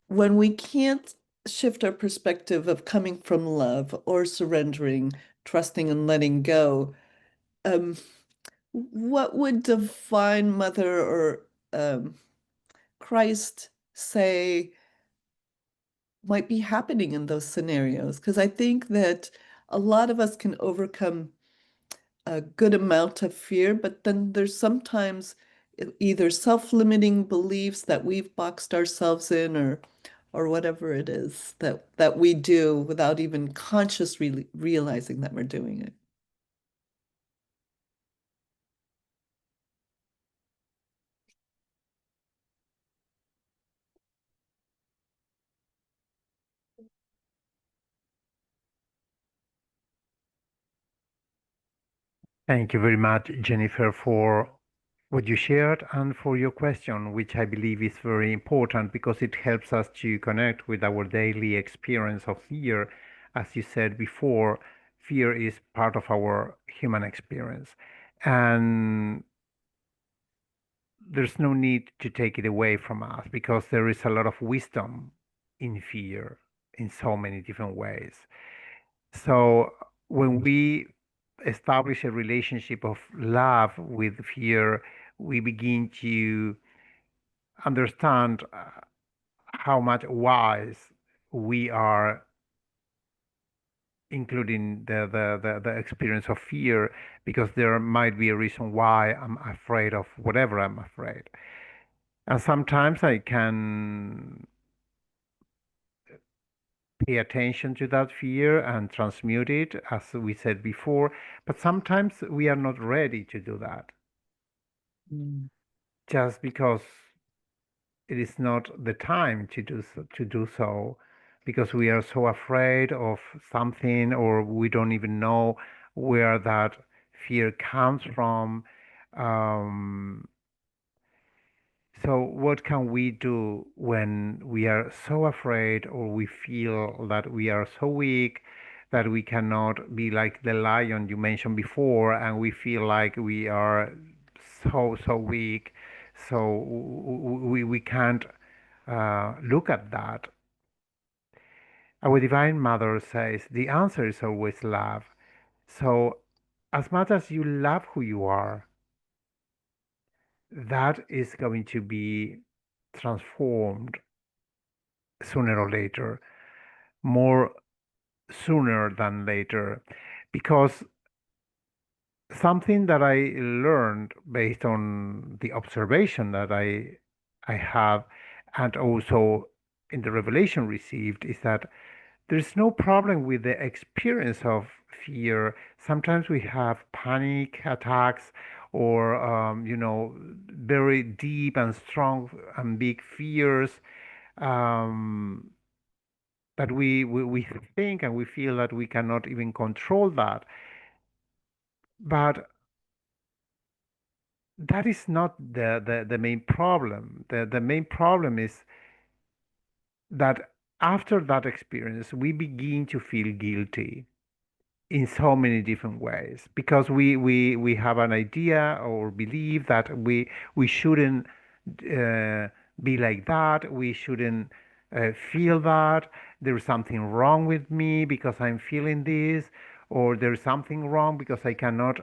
when we can't shift our perspective of coming from love or surrendering, trusting and letting go, um, what would Divine Mother or Christ say might be happening in those scenarios? Because I think that a lot of us can overcome a good amount of fear, but then there's sometimes either self-limiting beliefs that we've boxed ourselves in, or whatever it is that we do without even consciously realizing that we're doing it. Thank you very much, Jennifer, for what you shared and for your question, which I believe is very important because it helps us to connect with our daily experience of fear. As you said before, fear is part of our human experience. And there's no need to take it away from us because there is a lot of wisdom in fear in so many different ways. So when we establish a relationship of love with fear, we begin to understand how much wise we are, including the experience of fear, because there might be a reason why I'm afraid of whatever I'm afraid. And sometimes I can pay attention to that fear and transmute it, as we said before, but sometimes we are not ready to do that Mm. just because it is not the time to do so because we are so afraid of something or we don't even know where that fear comes from. Um, So, what can we do when we are so afraid or we feel that we are so weak that we cannot be like the lion you mentioned before, and we feel like we are so weak, so we can't look at that? Our Divine Mother says the answer is always love. So, as much as you love who you are, that is going to be transformed sooner or later, more sooner than later, because something that I learned based on the observation that I have and also in the revelation received is that there's no problem with the experience of fear. Sometimes we have panic attacks or very deep and strong and big fears. Um, that we think and we feel that we cannot even control that. But that is not the main problem. The main problem is that after that experience, we begin to feel guilty in so many different ways because we have an idea or belief that we shouldn't uh, be like that. We shouldn't feel that. There's something wrong with me because I'm feeling this, or there's something wrong because I cannot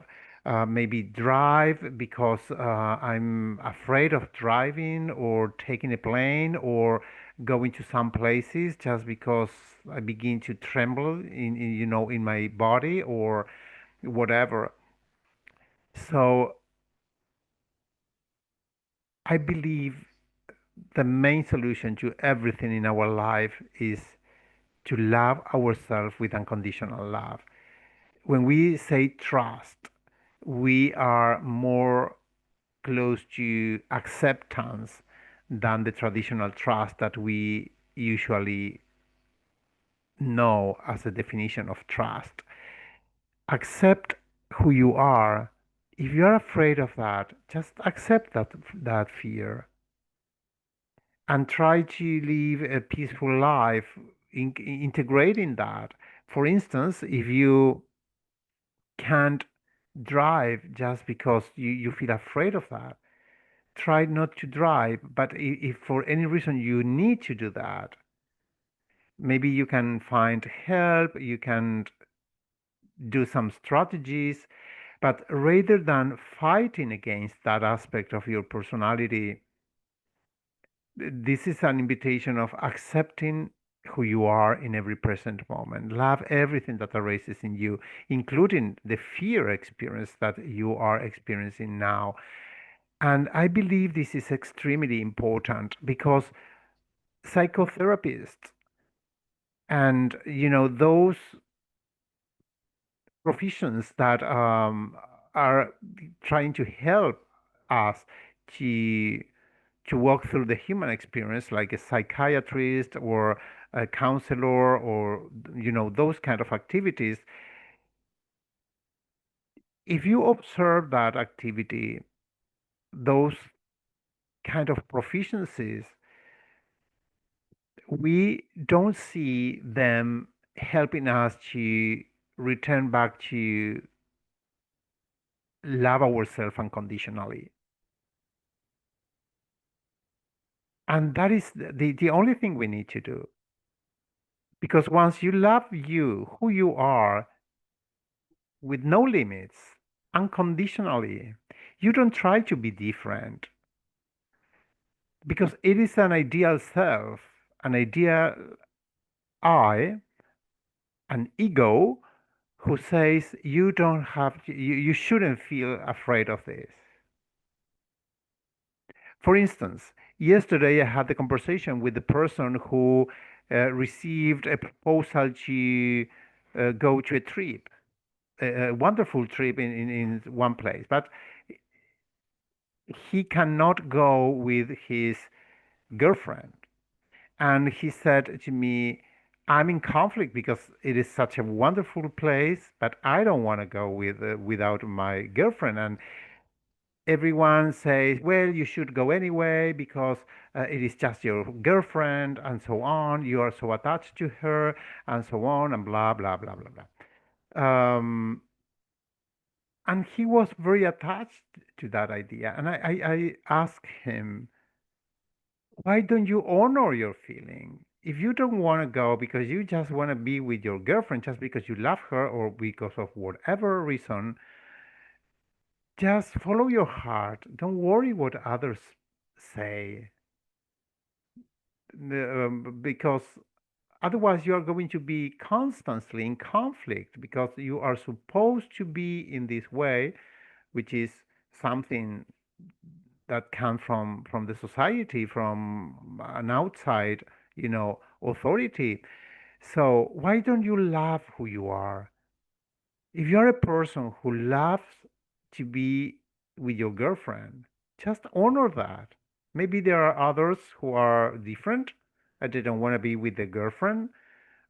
maybe drive because I'm afraid of driving or taking a plane or going to some places just because I begin to tremble in my body or whatever. So I believe the main solution to everything in our life is to love ourselves with unconditional love. When we say trust, we are more close to acceptance than the traditional trust that we usually know as a definition of trust. Accept who you are. If you're afraid of that, just accept that fear and try to live a peaceful life, integrating that. For instance, if you can't drive just because you feel afraid of that, try not to drive. But if for any reason you need to do that, maybe you can find help, you can do some strategies, but rather than fighting against that aspect of your personality, this is an invitation of accepting who you are in every present moment. Love everything that arises in you, including the fear experience that you are experiencing now. And I believe this is extremely important because psychotherapists and those professions that are trying to help us to walk through the human experience, like a psychiatrist or a counselor or those kind of activities. If you observe that activity, those kind of proficiencies, we don't see them helping us to return back to love ourselves unconditionally. And that is the only thing we need to do. Because once you love you, who you are, with no limits, unconditionally, you don't try to be different. Because it is an ideal self, an ideal I, an ego who says you don't have to, you shouldn't feel afraid of this. For instance, yesterday I had the conversation with the person who received a proposal to go to a trip, a wonderful trip in one place, but he cannot go with his girlfriend. And he said to me, I'm in conflict because it is such a wonderful place, but I don't want to go without my girlfriend. And everyone says, well, you should go anyway because it is just your girlfriend and so on. You are so attached to her and so on and blah, blah, blah, blah, blah. And he was very attached to that idea. And I asked him, why don't you honor your feeling? If you don't want to go because you just want to be with your girlfriend just because you love her or because of whatever reason, just follow your heart. Don't worry what others say. Because otherwise you are going to be constantly in conflict because you are supposed to be in this way, which is something that comes from the society, from an outside, authority. So why don't you love who you are? If you're a person who loves to be with your girlfriend, just honor that. Maybe there are others who are different and they don't want to be with the girlfriend,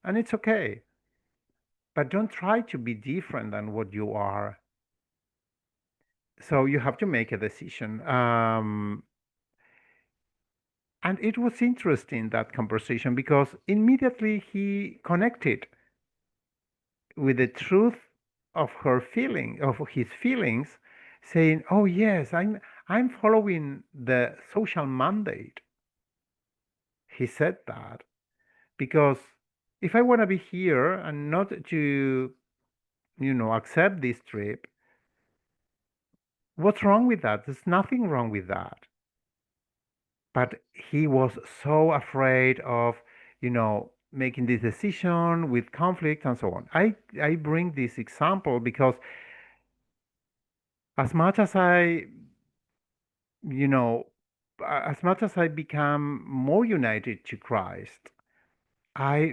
and it's okay. But don't try to be different than what you are. So you have to make a decision. And it was interesting, that conversation, because immediately he connected with the truth of his feelings, saying, "Oh yes, I'm following the social mandate." He said that because if I want to be here and not to, accept this trip, what's wrong with that? There's nothing wrong with that. But he was so afraid of, making this decision with conflict and so on. I bring this example because as much as I, you know, as much as I become more united to Christ, I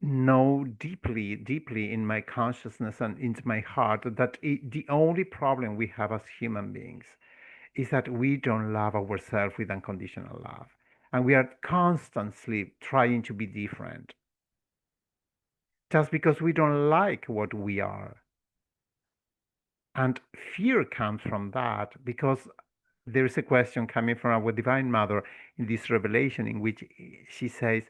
know deeply, deeply in my consciousness and into my heart that the only problem we have as human beings is that we don't love ourselves with unconditional love. And we are constantly trying to be different just because we don't like what we are. And fear comes from that because there is a question coming from our Divine Mother in this revelation in which she says,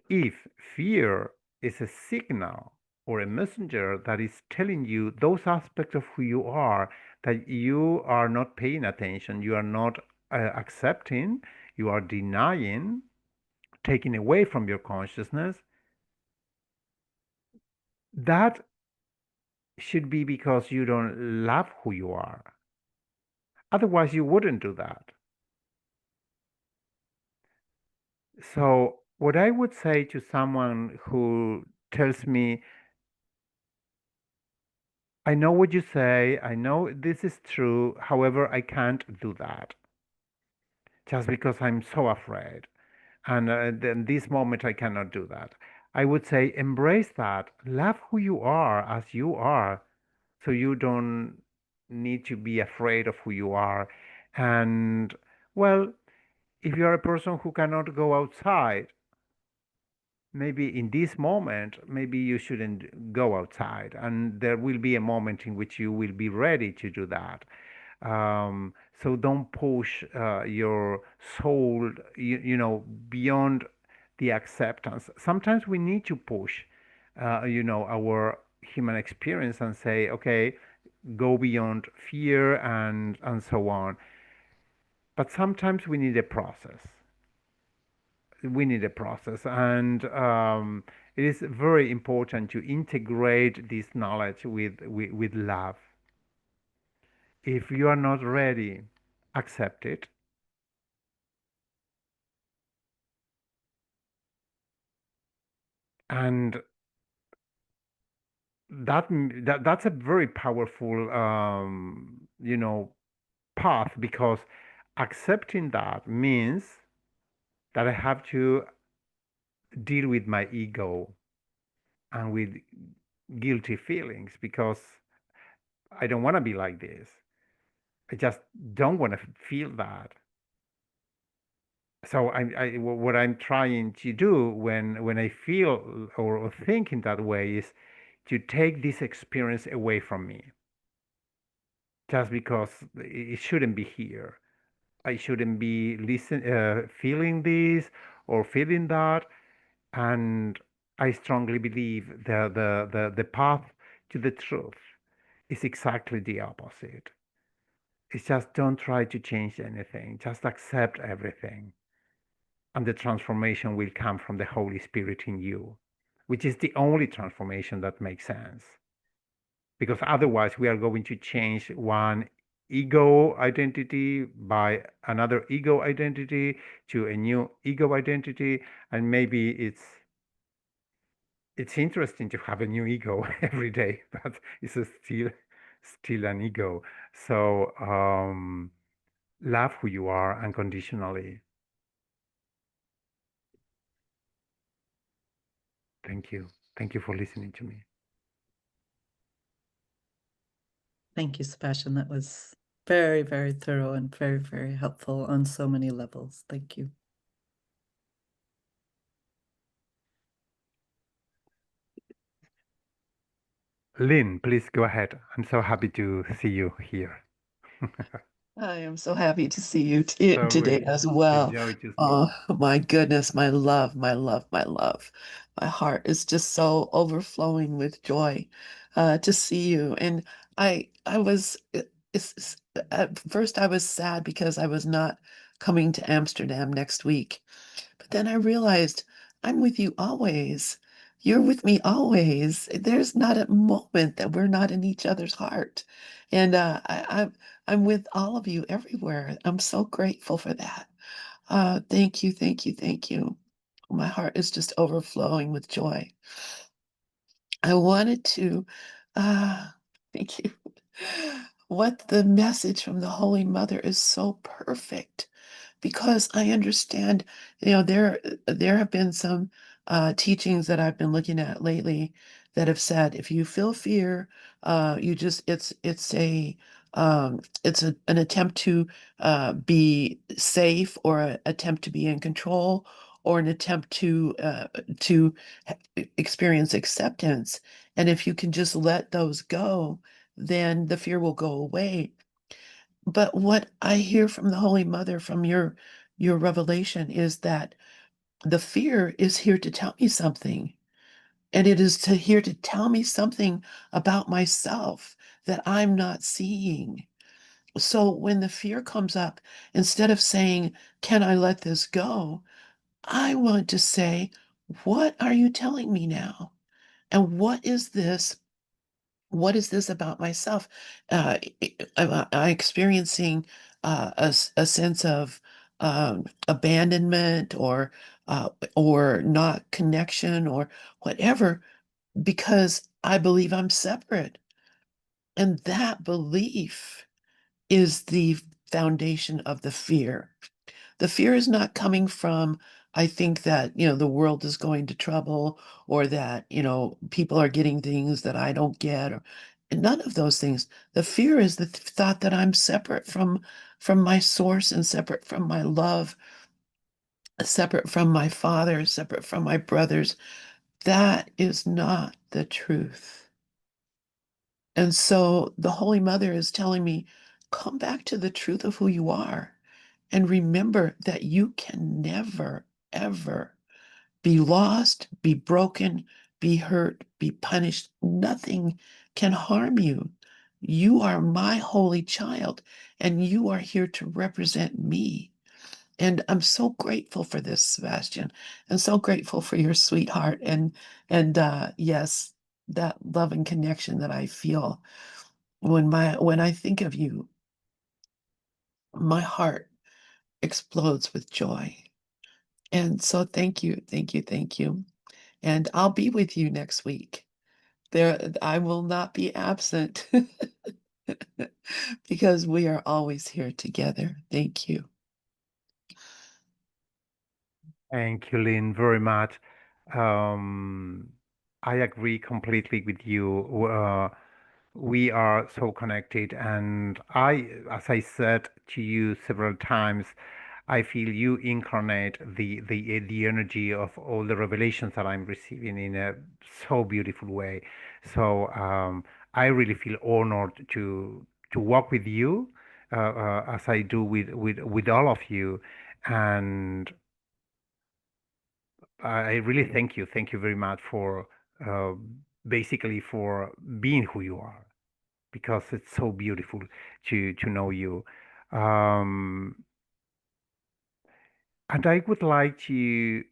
if fear is a signal or a messenger that is telling you those aspects of who you are that you are not paying attention, you are not accepting, you are denying, taking away from your consciousness, that should be because you don't love who you are. Otherwise, you wouldn't do that. So, what I would say to someone who tells me, I know what you say, I know this is true, however, I can't do that just because I'm so afraid. And then this moment, I cannot do that. I would say, embrace that, love who you are as you are, so you don't need to be afraid of who you are. And well, if you're a person who cannot go outside, maybe in this moment, maybe you shouldn't go outside. And there will be a moment in which you will be ready to do that. So don't push your soul, beyond the acceptance. Sometimes we need to push, our human experience and say, okay, go beyond fear and so on. But sometimes we need a process. We need a process, and it is very important to integrate this knowledge with love. If you are not ready, accept it. And that's a very powerful, path, because accepting that means that I have to deal with my ego and with guilty feelings because I don't want to be like this. I just don't want to feel that. So what I'm trying to do when I feel or think in that way is to take this experience away from me, just because it shouldn't be here. I shouldn't be feeling this or feeling that. And I strongly believe the path to the truth is exactly the opposite. It's just don't try to change anything, just accept everything. And the transformation will come from the Holy Spirit in you, which is the only transformation that makes sense. Because otherwise, we are going to change one ego identity by another ego identity to a new ego identity, and maybe it's interesting to have a new ego every day, but it's still an ego. So love who you are unconditionally. Thank you. Thank you for listening to me. Thank you, Sebastian. That was very, very thorough and very, very helpful on so many levels. Thank you. Lynn, please go ahead. I'm so happy to see you here. I am so happy to see you So today as well. enjoy to see Oh you. my goodness, my love, my love, my love. My heart is just so overflowing with joy to see you. And I was at first I was sad because I was not coming to Amsterdam next week. But then I realized I'm with you always. You're with me always. There's not a moment that we're not in each other's heart. And I'm with all of you everywhere. I'm so grateful for that. Thank you, thank you, thank you. My heart is just overflowing with joy. I wanted to, uh, thank you. What the message from the Holy Mother is so perfect because I understand, there have been some teachings that I've been looking at lately that have said if you feel fear, you just an attempt to be safe or an attempt to be in control or an attempt to experience acceptance. And if you can just let those go, then the fear will go away. But what I hear from the Holy Mother, from your revelation, is that the fear is here to tell me something. And it is here to tell me something about myself that I'm not seeing. So when the fear comes up, instead of saying, can I let this go? I want to say, what are you telling me now? And what is this about myself? Am I experiencing a sense of abandonment or not connection or whatever because I believe I'm separate? And that belief is the foundation of the fear. The fear is not coming from, I think that, the world is going to trouble or that, people are getting things that I don't get or none of those things. The fear is the thought that I'm separate from my source and separate from my love, separate from my father, separate from my brothers. That is not the truth. And so the Holy Mother is telling me, come back to the truth of who you are. And remember that you can never, ever be lost, be broken, be hurt, be punished. Nothing can harm you. You are my holy child, and you are here to represent me. And I'm so grateful for this, Sebastian, and so grateful for your sweetheart. And yes, that love and connection that I feel when I think of you, my heart explodes with joy. And so thank you, thank you, thank you. And I'll be with you next week. I will not be absent because we are always here together. Thank you. Thank you, Lynn, very much. Um, I agree completely with you. We are so connected, and as I said to you several times, I feel you incarnate the energy of all the revelations that I'm receiving in a so beautiful way. So I really feel honored to walk with you as I do with all of you, and I really thank you. Thank you very much for uh, basically for being who you are, because it's so beautiful to know you. Um, and I would like to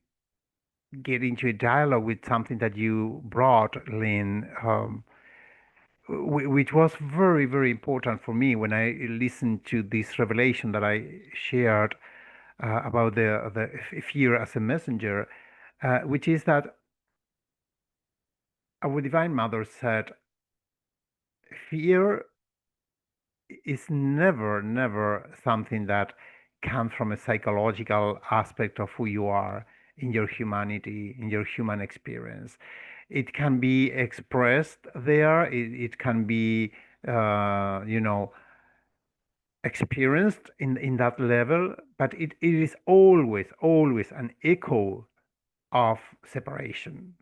get into a dialogue with something that you brought, Lynn, which was very, very important for me when I listened to this revelation that I shared about the fear as a messenger, which is that our Divine Mother said, fear is never, never something that comes from a psychological aspect of who you are in your humanity, in your human experience. It can be expressed there, it can be, you know, experienced in that level, but it is always, always an echo of separation.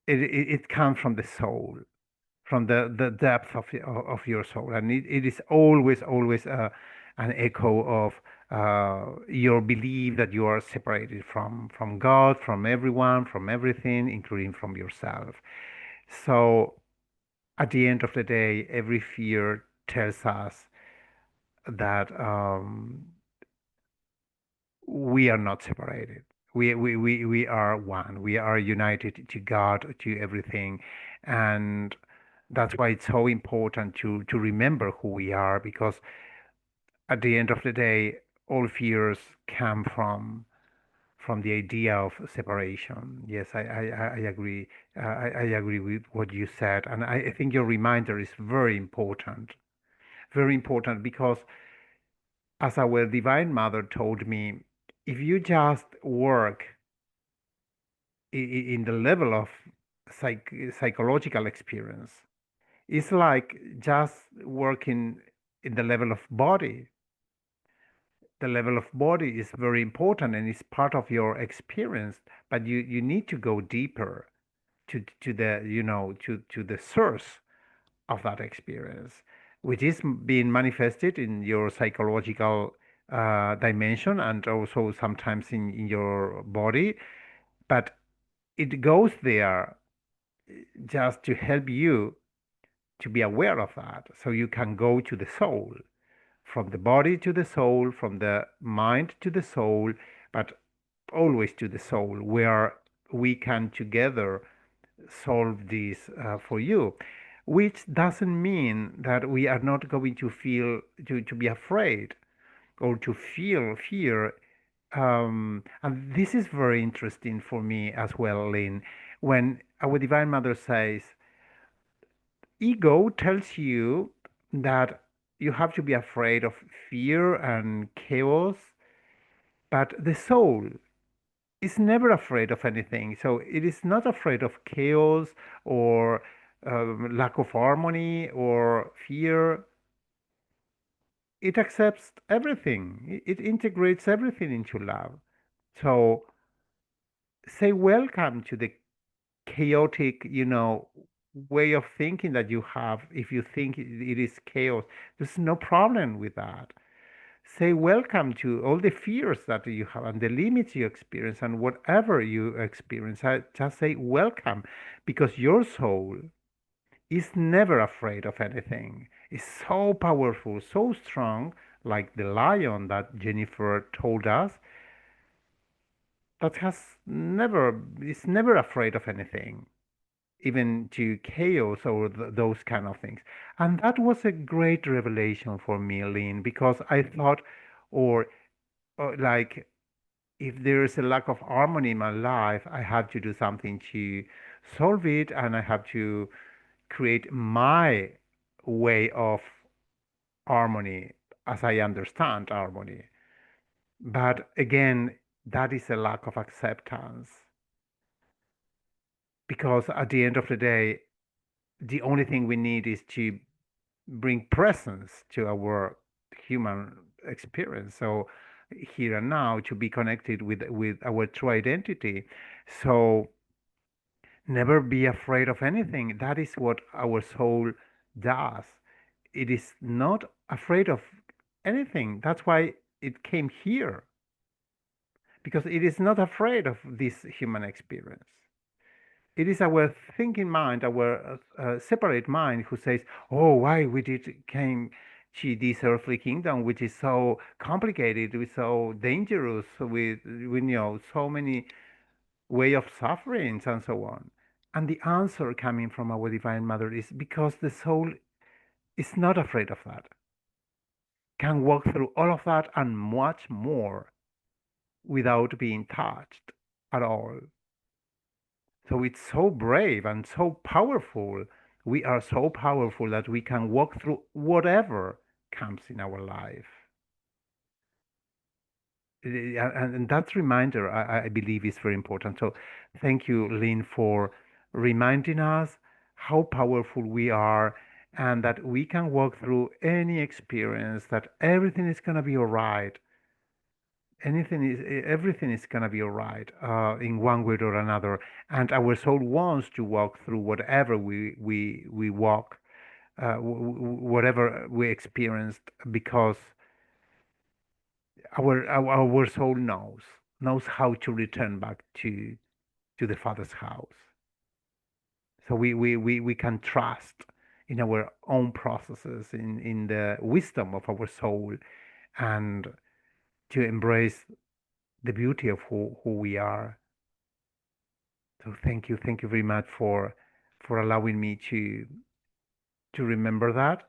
it comes from the soul, from the depth of your soul, and it is always an echo of your belief that you are separated from God, from everyone, from everything, including from yourself. So at the end of the day, every fear tells us that we are not separated. We are one. We are united to God, to everything. And that's why it's so important to remember who we are, because at the end of the day, all fears come from the idea of separation. Yes, I agree. I agree with what you said. And I think your reminder is very important, because as our Divine Mother told me, if you just work in the level of psychological experience, it's like just working in the level of body. The level of body is very important and is part of your experience, but you need to go deeper to the to the source of that experience, which is being manifested in your psychological dimension, and also sometimes in your body. But it goes there just to help you to be aware of that, so you can go to the soul, from the body to the soul, from the mind to the soul, but always to the soul, where we can together solve this for you. Which doesn't mean that we are not going to feel, to be afraid or to feel fear. And this is very interesting for me as well, Lynn, when our Divine Mother says, ego tells you that you have to be afraid of fear and chaos, but the soul is never afraid of anything. So it is not afraid of chaos or lack of harmony or fear. It accepts everything, it integrates everything into love. So say welcome to the chaotic, way of thinking that you have. If you think it is chaos, there's no problem with that. Say welcome to all the fears that you have and the limits you experience and whatever you experience. I just say welcome, because your soul is never afraid of anything. It's so powerful, so strong, like the lion that Jennifer told us, that has never is never afraid of anything, even to chaos or those kind of things. And that was a great revelation for me, Lynn, because I thought, or like, if there is a lack of harmony in my life, I have to do something to solve it, and I have to create my way of harmony as I understand harmony. But again, that is a lack of acceptance, because at the end of the day, the only thing we need is to bring presence to our human experience. So here and now, to be connected with our true identity. So never be afraid of anything. That is what our soul does. It is not afraid of anything. That's why it came here, because it is not afraid of this human experience. It is our thinking mind, our separate mind, who says, "Oh, why we did came to this earthly kingdom, which is so complicated, with so dangerous, with so many way of sufferings and so on." And the answer coming from our Divine Mother is because the soul is not afraid of that, can walk through all of that and much more without being touched at all. So it's so brave and so powerful. We are so powerful that we can walk through whatever comes in our life. And that reminder, I believe, is very important. So thank you, Lynn, for reminding us how powerful we are, and that we can walk through any experience, that everything is going to be all right. everything is gonna be all right, in one way or another. And our soul wants to walk through whatever we walk, whatever we experienced, because our soul knows how to return back to the Father's house. So we can trust in our own processes, in the wisdom of our soul, and to embrace the beauty of who we are. So thank you very much for allowing me to remember that.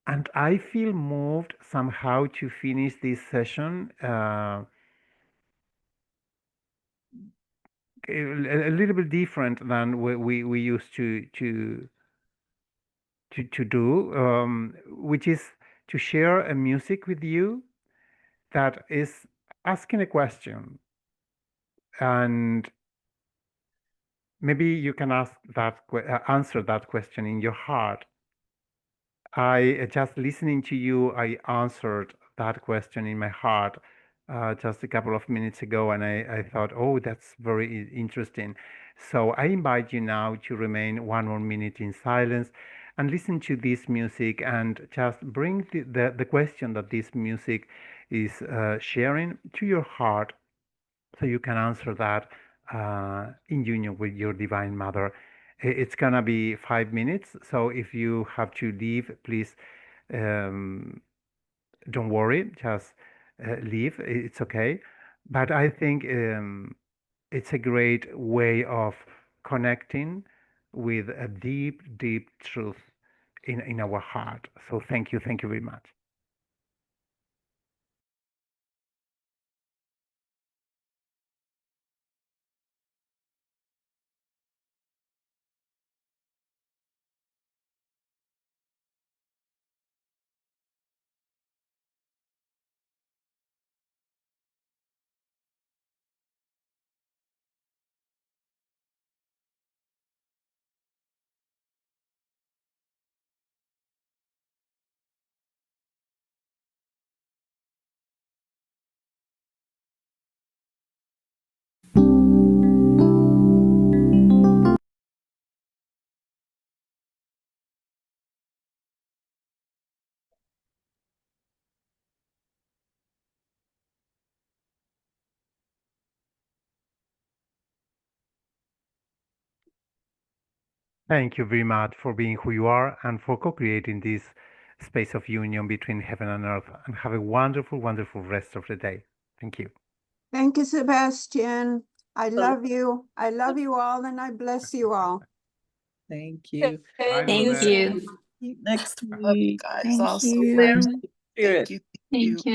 And I feel moved somehow to finish this session a little bit different than we used to do, which is to share a music with you that is asking a question, and maybe you can answer that question in your heart. I just listening to you, I answered that question in my heart just a couple of minutes ago, and I thought, oh, that's very interesting. So I invite you now to remain one more minute in silence and listen to this music, and just bring the question that this music is sharing to your heart, so you can answer that in union with your Divine Mother. It's gonna be 5 minutes, so if you have to leave, please don't worry, just leave. It's okay. But I think it's a great way of connecting with a deep, deep truth in our heart. So thank you very much. Thank you very much for being who you are and for co-creating this space of union between heaven and earth. And have a wonderful, wonderful rest of the day. Thank you. Thank you, Sebastian. I So- love you. I love you all, and I bless you all. Thank you. Bye, Thank Lourdes. you. Next Love you week. guys Thank also. you. Spirit. Thank you. Thank you.